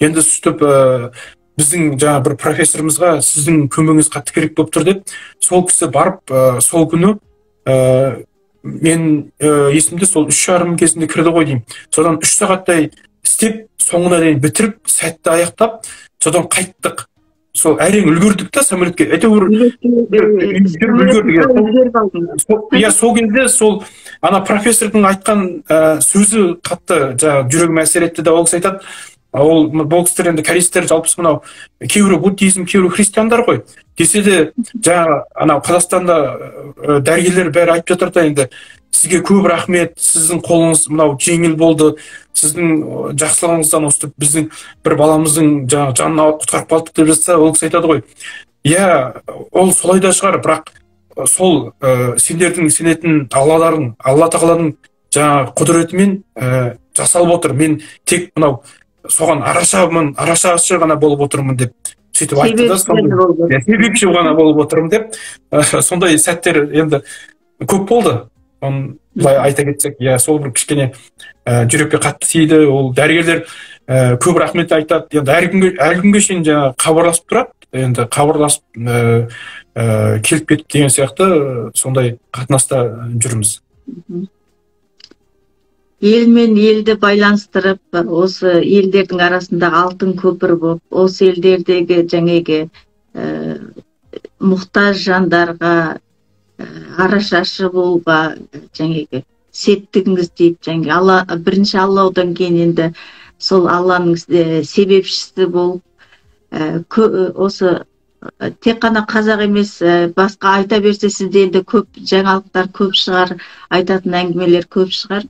C: Енді сөйтіп біздің жаңа бір профессорымызға сіздің көмегіңіз қатты керек болып тұр деп, сол кісі барып, сол күні мен есімде сол 3:30 кезінде кірді ғой деймін. Содан 3 сағаттай істеп, соңына дейін бітіріп, сәтті аяқтап, содан қайттық. Сол әрең үлгердік та самолетке. Әйтеуір үлгердік. Сол кезде сол ана профессордың айтқан сөзі қатты жүрегіме әсер етті да, ол кісі айтады. Ол бұл кісілер енді корейстер жалпысы мынау кейбірі буддизм, кейбірі христиандар ғой. Десе де жаңа анау Қазақстанда дәрігерлер бәрі айтып жатыр да, енді сізге көп рахмет, сіздің қолыңыз мынау жеңіл болды, сіздің жақсылығыңыздан өстіп біздің бір баламыздың жанын құтқарып қалдық деп жатса, ол кісі айтады ғой. Иә, ол солай да шығар, бірақ сол сендердің сенетін Алла тағаланың жаңа құдіретімен жасалып отыр. Мен тек мынау соған араша ғана болып отырмын деп сөйтіп айтты да, себепші ғана болып отырмын деп. Сондай сәттер енді көп болды. Оны былай айта кетсек, сол бір кішкене жүрекке қатты тиді. Ол дәрігерлер көп рахмет айтады. Енді әлі күнге шейін жаңа хабарласып тұрады. Енді хабарласып келіп кетіп деген сияқты сондай қатынаста жүрміз.
B: Ел мен елді байланыстырып, осы елдердің арасындағы алтын көпір болып, осы елдердегі жаңағы мұқтаж жандарға арашашы болуға жаңағы септігіңіз дейді. Жаңағы бірінші Аллаудан кейін енді сол Алланың себепшісі болып, осы тек қана қазақ емес, басқа айта берсе сізде енді көп жаңалықтар көп шығар, айтатын әңгімелер көп шығар.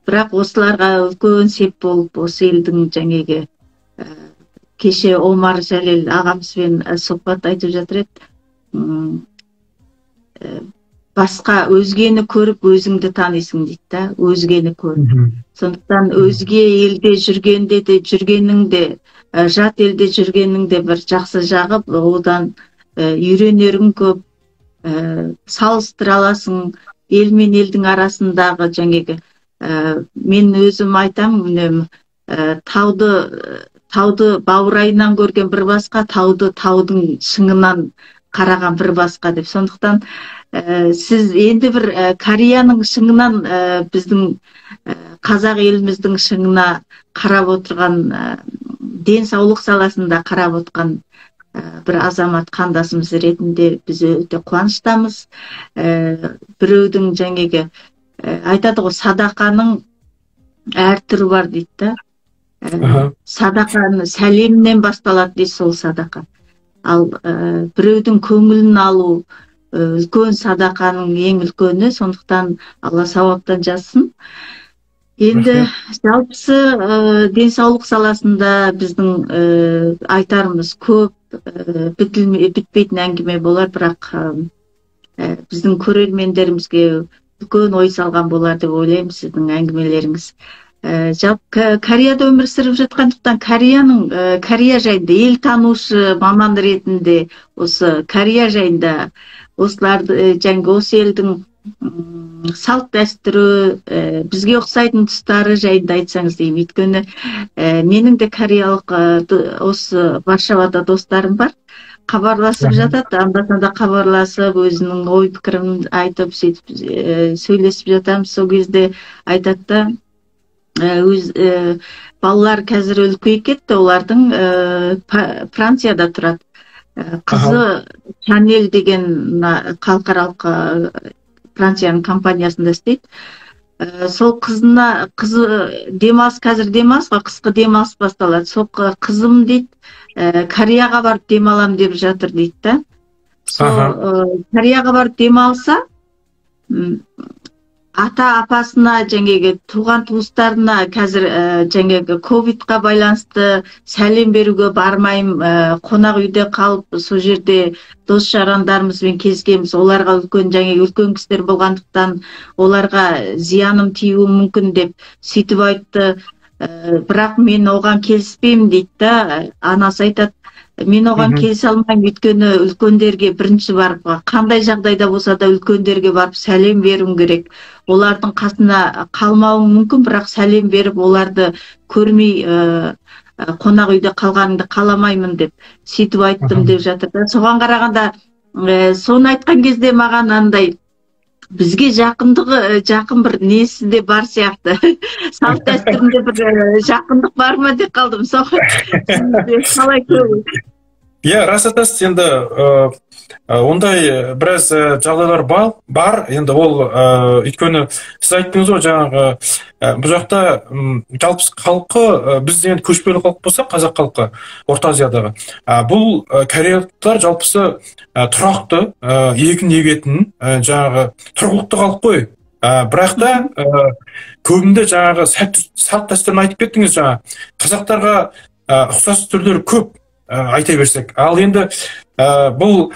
B: Бірақ осыларға үлкен сеп болып, осы елдің жаңағы кеше Омар Жәлел ағамызбен сұхбат айтып жатыр еді. Басқа өзгені көріп, өзіңді танисың дейді да, өзгені көріп. Сондықтан өзге елде жүргенің де, жат елде жүргенің де бір жақсы жағы, одан үйренерің көп, салыстыра аласың, ел мен елдің арасындағы жаңағы. Мен өзім айтам, тауды баурайынан көрген бір басқа, таудың шыңынан қараған бір басқа деп. Сондықтан сіз енді бір Кореяның шыңынан біздің қазақ еліміздің шыңына қарап отырған, денсаулық саласында қарап отырған бір азамат қандасымыз ретінде біз өте қуаныштамыз. Біреудің жаңағы айтады ғой, садақаның әр түрі бар дейді да. Садақаны сәлемнен басталады дейді сол садақа. Ал біреудің көңілін алу үлкен садақаның ең үлкені, сондықтан Алла сауаптан жазсын. Енді жалпысы денсаулық саласында біздің айтарымыз көп, бітпейтін әңгіме болар, бірақ біздің көрермендерімізге үлкен ой салған болар деп ойлаймын сіздің әңгімелеріңіз. жалпы Кореяда өмір сүріп жатқандықтан Корея жайында ел танушы маман ретінде осы Корея жайында осыларды жаңағы осы елдің салт дәстүрі бізге ұқсайтын тұстары жайында айтсаңыз деймін. Өйткені менің де кореялық осы Варшавада достарым бар. Хабарласып жатады, анда-санда хабарласып, өзінің ой пікірін айтып, сөйтіп сөйлесіп жатамыз. Сол кезде айтады да, балалар қазір үлкейіп кетті, олардың Францияда тұрады. Қызы Шанель деген халықаралық Францияның компаниясында істейді. Сол қызы демалыс, қазір демалыс, қысқы демалыс басталады. Сол қызым дейді, Кореяға барып демалам деп жатыр дейді да. Сол Кореяға барып демалса, ата-апасына, жаңағы туған туыстарына қазір жаңағы ковидқа байланысты сәлем беруге бармайым, қонақ үйде қалып, сол жерде дос жарандарымызбен кезгеміз, оларға үлкен кісілер болғандықтан оларға зияным тиюі мүмкін деп сөйтіп айтты. Бірақ мен оған келіспеймін дейді да. Анасы айтады, мен оған келісе алмаймын, өйткені үлкендерге бірінші барып, қандай жағдайда болса да үлкендерге барып сәлем беруім керек. Олардың қасына қалмауым мүмкін, бірақ сәлем беріп, оларды көрмей қонақ үйде қалғаныңды қаламаймын деп сөйтіп айттым деп жатыр. Соған қарағанда, соны айтқан кезде маған андай бізге жақын бір несі де бар сияқты. Салт дәстүрінде бір жақындық бар ма деп қалдым. Қалай көру?
C: Иә, рас айтасыз. Енді ондай біраз жағдайлар бар. Енді ол өйткені сіз айттыңыз ғой, жаңағы бұл жақта жалпы халқы, біз енді көшпелі халық болса, қазақ халқы Орта Азиядағы, бұл кореялықтар жалпысы тұрақты, егін егетін, жаңағы тұрғылықты халық қой. Бірақ та көбінде жаңағы салт дәстүрін айтып кеттіңіз. Жаңағы қазақтарға ұқсас түрлері көп, айта берсек. Ал енді бұл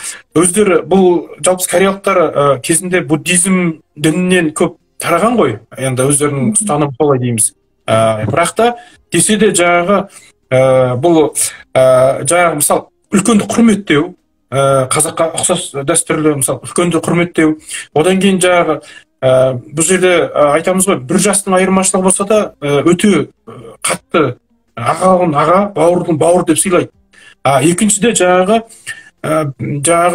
C: жалпы кореялықтар кезінде буддизм дінінен көп тараған ғой, енді өздерінің ұстанымы солай дейміз. Бірақ та десе де жаңағы бұл жаңағы мысалы үлкенді құрметтеу, қазаққа ұқсас дәстүрлі мысалы үлкенді құрметтеу, одан кейін жаңағы бұл жерде айтамыз ғой, бір жастың айырмашылығы болса да өте қатты ағалығын аға, бауырдың бауыр деп сыйлайды. Екіншіде жаңағы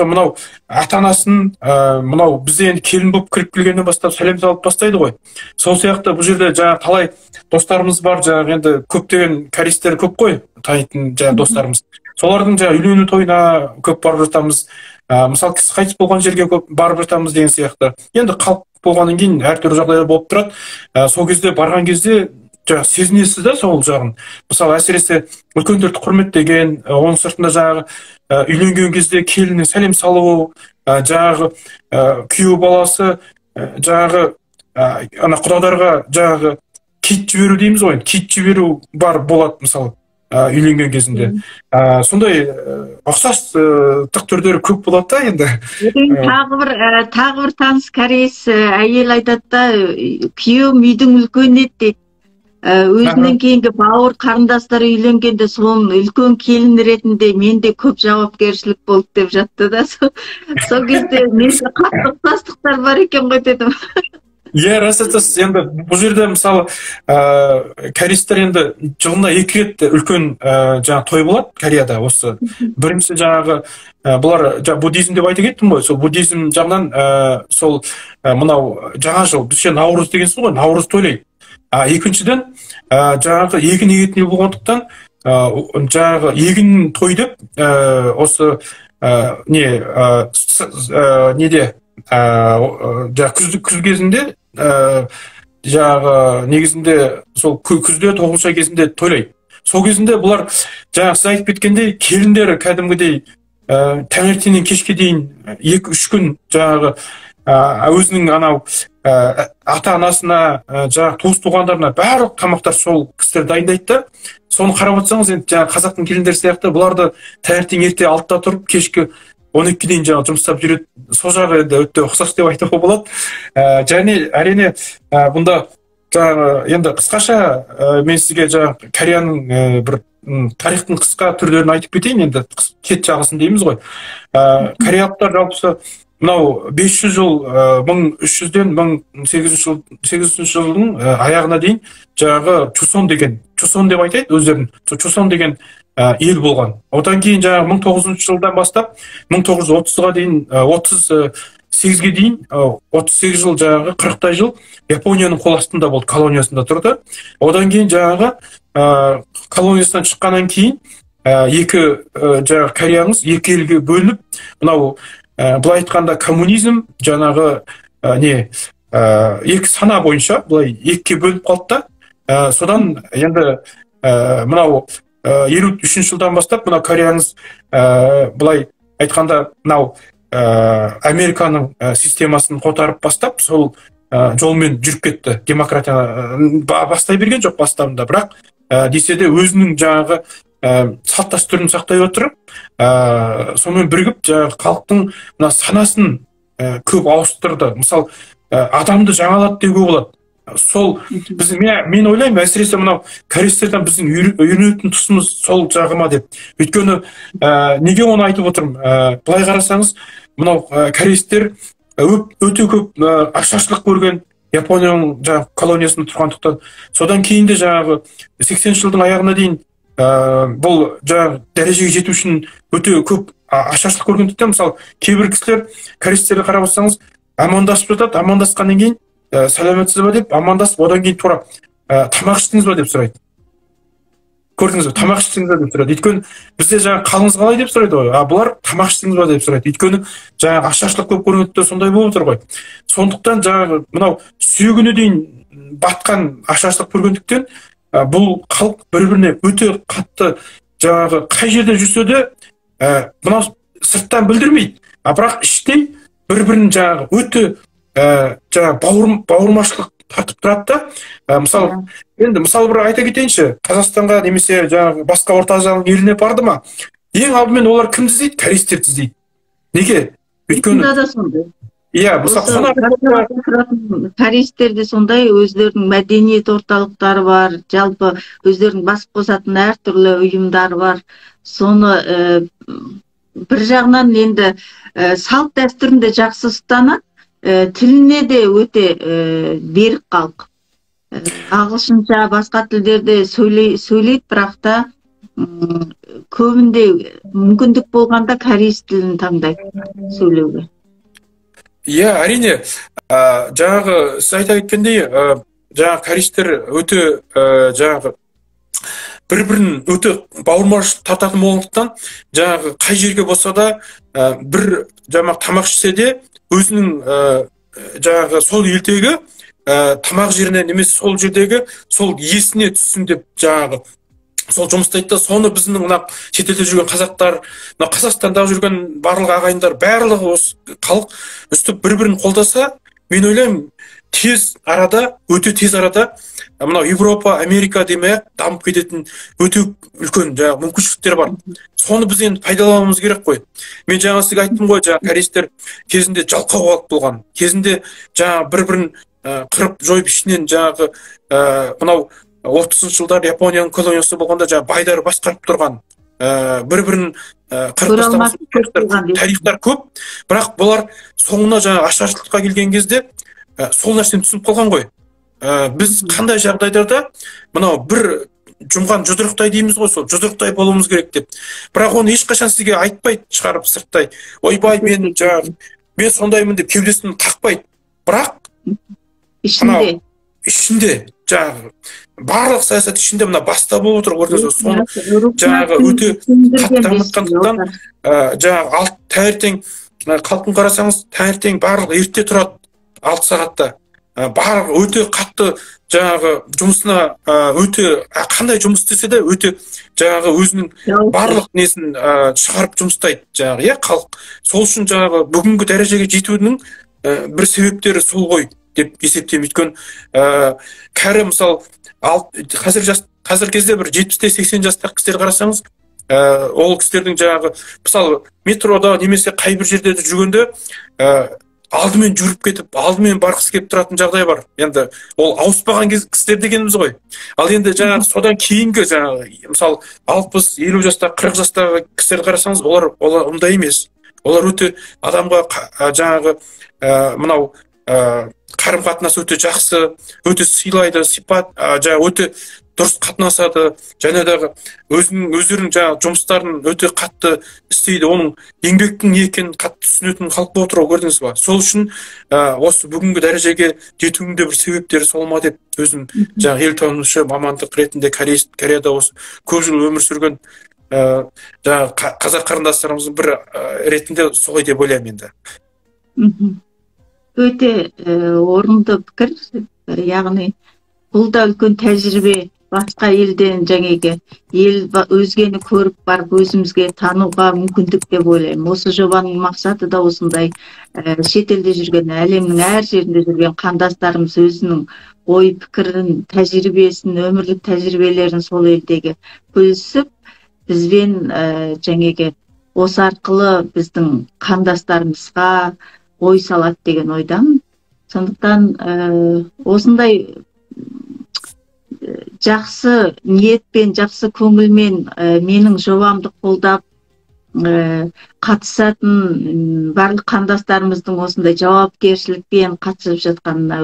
C: мынау ата-анасын, мынау бізде енді келін болып кіріп келгеннен бастап сәлем салып бастайды ғой. Сол сияқты бұл жерде жаңағы талай достарымыз бар, жаңағы енді көптеген кореецтер көп қой, танитын жаңағы достарымыз. Солардың жаңағы үйлену тойына көп барып жатамыз. Мысалы кісі қайтыс болған жерге көп барып жатамыз деген сияқты. Енді қалып болғаннан кейін әртүрлі жағдайлар болып тұрады. Сол кезде барған кезде сезінесіз да сол жағын. Мысалы әсіресе үлкендерді құрметтеген, оның сыртында жаңағы үйленген кезде келініне сәлем салу, жаңағы күйеу баласы жаңағы ана құдаларға жаңағы кит жіберу дейміз ғой, кит жіберу болады мысалы үйленген кезінде. Сондай ұқсас түрлері көп болады да енді.
B: Тағы бір таныс кореец әйел айтады да, күйеуім үйдің үлкені еді дейді. Өзінен кейінгі бауыр қарындастары үйленгенде соның үлкен келін ретінде менде көп жауапкершілік болды деп жатты да. Сол кезде менде қатты ұқсастықтар бар екен ғой дедім.
C: Иә, рас айтасыз. Енді бұл жерде мысалы кореецтер енді жылына 2 рет үлкен жаңағы той болады Кореяда. Осы бірінші жаңағы бұлар буддизм деп айта кеттім ғой. Сол буддизм жағынан сол мынау жаңа жыл, бізде наурыз деген сол ғой, наурыз тойлайды. Екіншіден жаңағы егін егетін ел болғандықтан жаңағы егін той деп осы неде күз кезінде жаңағы негізінде сол күзде тоғызша кезінде тойлайды. Сол кезінде бұлар жаңағы сіз айтып кеткендей келіндер кәдімгідей таңертеңнен кешке дейін 2-3 күн жаңағы өзінің анау ата-анасына, жаңағы туыс туғандарына барлық тамақтар сол кісілер дайындайды да. Соны қарап отырсаңыз, енді жаңағы қазақтың келіндері сияқты бұларды таңертең ерте 6-да тұрып, кешкі 12-ге дейін жаңағы жұмыс жасап жүреді. Сол жағы енді өте ұқсас деп айтуға болады. Және әрине бұнда жаңағы енді қысқаша мен сізге жаңағы Кореяның бір тарихтың қысқа түрлерін айтып кетейін, енді кет жағысын дейміз ғой. Кореялықтар жалпысы мынау 500 жыл 1300-ден 1800 жылдың аяғына дейін жаңағы Чусон деп айтайды өздерін, Чусон деген ел болған. Одан кейін жаңағы 1900 жылдан бастап 1930-ға дейін 38-ге дейін 38 жыл жаңағы 40-тай жыл Японияның қол астында болды, колониясында тұрды. Одан кейін жаңағы колониясынан шыққаннан кейін екі жаңағы Кореяңыз екі елге бөлініп, мынау былай айтқанда коммунизм жаңағы екі сана бойынша былай екіге бөліп қалды да, содан енді мынау 53 жылдан бастап мынау Кореяңыз былай айтқанда мынау Американың системасын қотарып бастап, сол жолмен жүріп кетті. Демократия бастай берген жоқ бастауында, бірақ десе де өзінің жаңағы салт дәстүрін сақтай отырып, сонымен бірігіп жаңағы халықтың мына санасын көп ауыстырды. Мысалы, адамды жаңалады деуге болады. Сол мен ойлаймын, әсіресе мынау кореецтерден біздің үйренетін тұсымыз сол жағыма деп. Өйткені неге оны айтып отырмын? Былай қарасаңыз, мынау кореецтер өте көп ашаршылық көрген, Японияның жаңағы колониясында тұрғандықтан. Содан кейін де жаңағы 80 жылдың аяғына дейін бұл жаңағы дәрежеге жету үшін өте көп ашаршылық көргендіктен, мысалы, кейбір кісілер кореецтерді қарап отырсаңыз, амандасып жатады, амандасқаннан кейін сәлеметсіз бе деп амандасып, одан кейін тура тамақ іштіңіз бе деп сұрайды. Көрдіңіз бе, тамақ іштіңіз бе деп сұрайды. Өйткені бізде жаңағы қалыңыз қалай деп сұрайды ғой, бұлар тамақ іштіңіз бе деп сұрайды. Өйткені жаңағы ашаршылық көп көргендіктен сондай болып отыр ғой. Сондықтан жаңағы мынау сүйегіне дейін батқан ашаршылық көргендіктен бұл халық бір-біріне өте қатты жаңағы қай жерде жүрсе де мынау сырттан білдірмейді, бірақ іштей бір-бірін жаңағы өте жаңағы бауырмашылық тартып тұрады да. Мысалы, енді мысалы бір айта кетейінші, Қазақстанға немесе жаңағы басқа Орта Азияның еліне барды ма, ең алдымен олар кімді іздейді? Кореецтерді іздейді. Неге? Өйткені
B: кореецтер де сондай, өздерінің мәдениет орталықтары бар, жалпы өздерінің бас қосатын әртүрлі ұйымдары бар. Соны бір жағынан енді салт дәстүрінде жақсы ұстанады, тіліне де өте берік халық. Ағылшынша, басқа тілдерде сөйлейді, бірақ та көбінде мүмкіндік болғанда кореец тілін таңдайды сөйлеуге.
C: Иә, әрине, жаңағы сіз айта кеткендей, жаңағы кореецтер өте жаңағы бір-бірін өте бауырмашылық тартатын болғандықтан, жаңағы қай жерге болса да бір тамақ ішсе де өзінің жаңағы сол елдегі тамақ жеріне немесе сол жердегі сол есіне түссін деп жаңағы сол жұмыстайды да, соны біздің мына шетелде жүрген қазақтар, мына Қазақстанда жүрген барлық ағайындар, барлығы осы халық үстіп бір-бірін қолдаса, мен ойлаймын, өте тез арада мынау Европа, Америка демей дамып кететін өте үлкен жаңағы мүмкіншіліктер бар. Соны біз енді пайдалануымыз керек қой. Мен жаңа сізге айттым ғой, жаңағы кореецтер кезінде жалқау халық болған, кезінде жаңағы бір-бірін қырып жойып ішінен жаңағы мынау 30 жылдар Японияның колониясы болғанда жаңағы байлар басқарып тұрған, бір-бірін қырып тастаған тарихтар көп, бірақ бұлар соңына жаңағы ашаршылыққа келген кезде сол нәрсені түсініп қалған ғой. Біз қандай жағдайдарда мынау бір жұмған жұдырықтай дейміз ғой, сол жұдырықтай болуымыз керек деп. Бірақ оны ешқашан сізге айтпайды шығарып сырттай. Ойбай, мен сондаймын деп кеудесін қақпайды. Бірақ ішінде жаңағы барлық саясат ішінде мына баста болып отыр, көрдіңіз, соны жаңағы өте қатты дамытқандықтан жаңағы таңертең халқын қарасаңыз, таңертең барлық ерте тұрады 6 сағатта. Барлық өте қатты жаңағы жұмысына өте қандай жұмыс істесе де өте жаңағы өзінің барлық несін шығарып жұмыстайды жаңағы, халық. Сол үшін жаңағы бүгінгі дәрежеге жетуінің бір себептері сол ғой деп есептеймін. Өйткені кәрі мысалы қазір кезде бір 70-80 жастағы кісілер қарасаңыз, ол кісілердің жаңағы мысалы метрода немесе қай бір жерде жүргенде алдымен жүріп кетіп, алдымен барғысы келіп тұратын жағдай бар. Енді ол ауыспаған кісілер дегеніміз ғой. Ал енді жаңағы содан кейінгі жаңағы мысалы 60-50 жастағы 40 жастағы кісілерді қарасаңыз, олар ондай емес. Олар өте адамға жаңағы мынау қарым қатынасы өте жақсы, өте сыйлайды, сипат жаңағы өте дұрыс қатынасады, және де өздерінің жаңағы жұмыстарын өте қатты істейді. Оның еңбектің не екенін қатты түсінетін халық болып отыр, көрдіңіз ба? Сол үшін осы бүгінгі дәрежеге жетуінің де бір себептері сол ма деп өзім жаңағы елтанушы мамандық ретінде Кореяда осы көп жыл өмір сүрген жаңағы қазақ қарындастарымыздың бір ретінде солай деп ойлаймын енді.
B: Өте орынды пікір, яғни бұл да үлкен тәжірибе. Басқа елден жаңағы ел өзгені көріп барып өзімізге тануға мүмкіндік деп ойлаймын. Осы жобаның мақсаты да осындай шетелде жүрген, әлемнің әр жерінде жүрген қандастарымыз өзінің ой пікірін, тәжірибесін, өмірлік тәжірибелерін сол елдегі бөлісіп, бізбен жаңағы осы арқылы біздің қандастарымызға ой салады деген ойдамын. Сондықтан осындай жақсы ниетпен, жақсы көңілмен менің жобамды қолдап қатысатын барлық қандастарымыздың осындай жауапкершілікпен қатысып жатқанына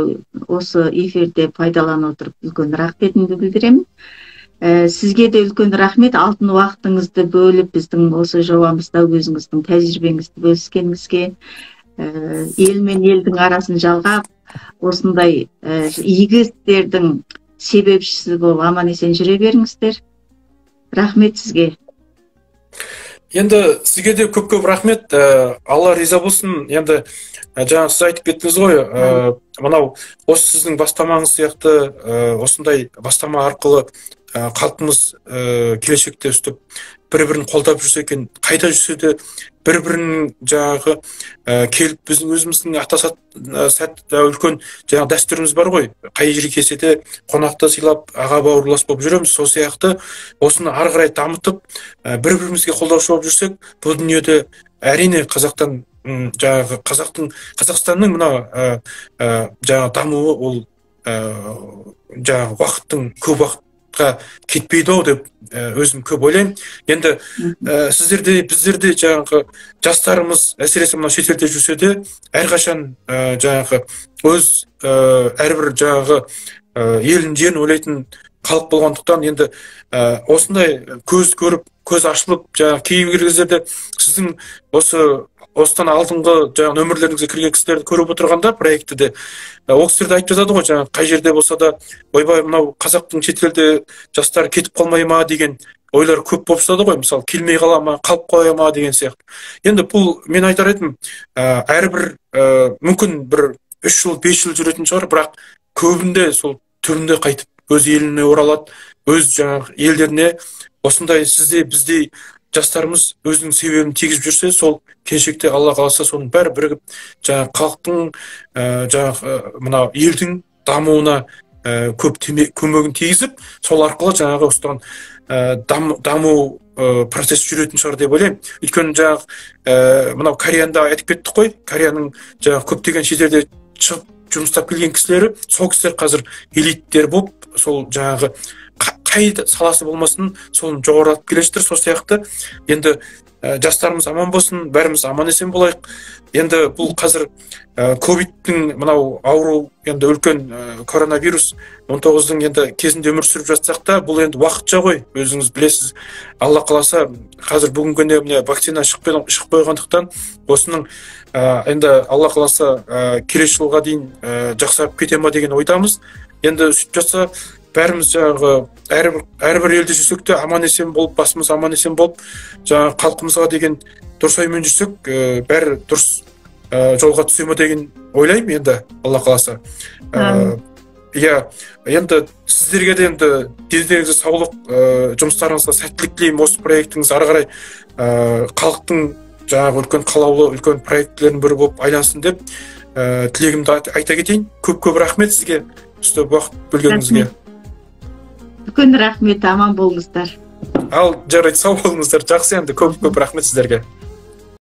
B: осы эфирде пайдалана отырып үлкен рахметімді білдіремін. Сізге де үлкен рахмет, алтын уақытыңызды бөліп біздің осы жобамызда өзіңіздің тәжірибеңізді бөліскеніңізге, ел мен елдің арасын жалғап, осындай игі істердің себепшісі болып аман есен жүре беріңіздер. Рахмет сізге.
C: Енді сізге де көп рахмет. Алла риза болсын. Енді жаңа сіз айтып кеттіңіз ғой, мынау осы сіздің бастамаңыз сияқты осындай бастама арқылы халқымыз келешекте өстіп бір-бірін қолдап жүрсе екен, қайда жүрсе де бір-бірінің жаңағы келіп біздің өзіміздің сәт үлкен жаңағы дәстүріміз бар ғой. Қай жерге келсе де қонақты сыйлап, аға бауырлас болып жүреміз. Сол сияқты осыны ары қарай дамытып, бір-бірімізге қолдаушы болып жүрсек, бұл дүниеде әрине жаңағы Қазақстанның мына жаңағы дамуы ол жаңағы уақыттың көп уақытқа кетпейді ау деп өзім көп ойлаймын. Енді біздерде жаңағы жастарымыз әсіресе мына шетелде жүрсе де әрқашан жаңағы өз әрбір жаңағы елін жерін ойлайтын халық болғандықтан енді осындай көз көріп, көз ашылып, жаңағы кейбір кездерде сіздің осыдан алдыңғы жаңағы нөмірлеріңізге кірген кісілерді көріп отырғанда проектіде ол кісілерді айтып жатады ғой, жаңағы қай жерде болса да ойбай мынау қазақтың шетелде жастары кетіп қалмай ма деген ойлар көп болып жатады ғой, мысалы келмей қала ма, қалып қоя ма деген сияқты. Енді бұл мен айтар едім, әрбір мүмкін бір 3 жыл 5 жыл жүретін шығар, бірақ көбінде сол түбінде қайтып өз еліне оралады, өз жаңағы елдеріне. Осындай біздей жастарымыз өзінің себебін тигізіп жүрсе, сол келешекте Алла қаласа соның бәрі бірігіп жаңағы халықтың жаңағы мына елдің дамуына көп көмегін тигізіп, сол арқылы жаңағы осыдан даму процесс жүретін шығар деп ойлаймын. Өйткені жаңағы мынау Кореяда айтып кеттік қой, Кореяның жаңағы көптеген шетелде шығып жұмыстап келген кісілері, сол кісілер қазір элиттер болып, сол жаңағы қай саласы болмасын, соны жоғарылатып келе жатыр. Сол сияқты енді жастарымыз аман болсын, бәріміз аман есен болайық. Енді бұл қазір ковидтің мынау ауру, енді үлкен коронавирус 19-ның енді кезінде өмір сүріп жатсақ та, бұл енді уақытша ғой, өзіңіз білесіз. Алла қаласа қазір бүгінгі міне вакцина шығып қойғандықтан осының енді Алла қаласа келесі жылға дейін жақсарып кете ма деген ойдамыз. Енді сөйтіп жатса бәріміз жаңағы әрбір елде жүрсек те аман есен болып, басымыз аман есен болып, жаңағы халқымызға деген дұрыс оймен жүрсек, бәрі дұрыс жолға түсе ме деген ойлаймын енді Алла қаласа. Иә, енді сіздерге де енді деніңізге саулық, жұмыстарыңызға сәттілік тілеймін. Осы проектіңіз ары қарай халықтың жаңағы үлкен қалаулы, үлкен проектілердің бірі болып айлансын деп тілегімді айта кетейін. Көп рахмет сізге, уақыт бөлгеніңізге.
B: Үлкен рахмет, аман болыңыздар.
C: Ал жарайды, сау болыңыздар. Жақсы, енді көп рахмет сіздерге.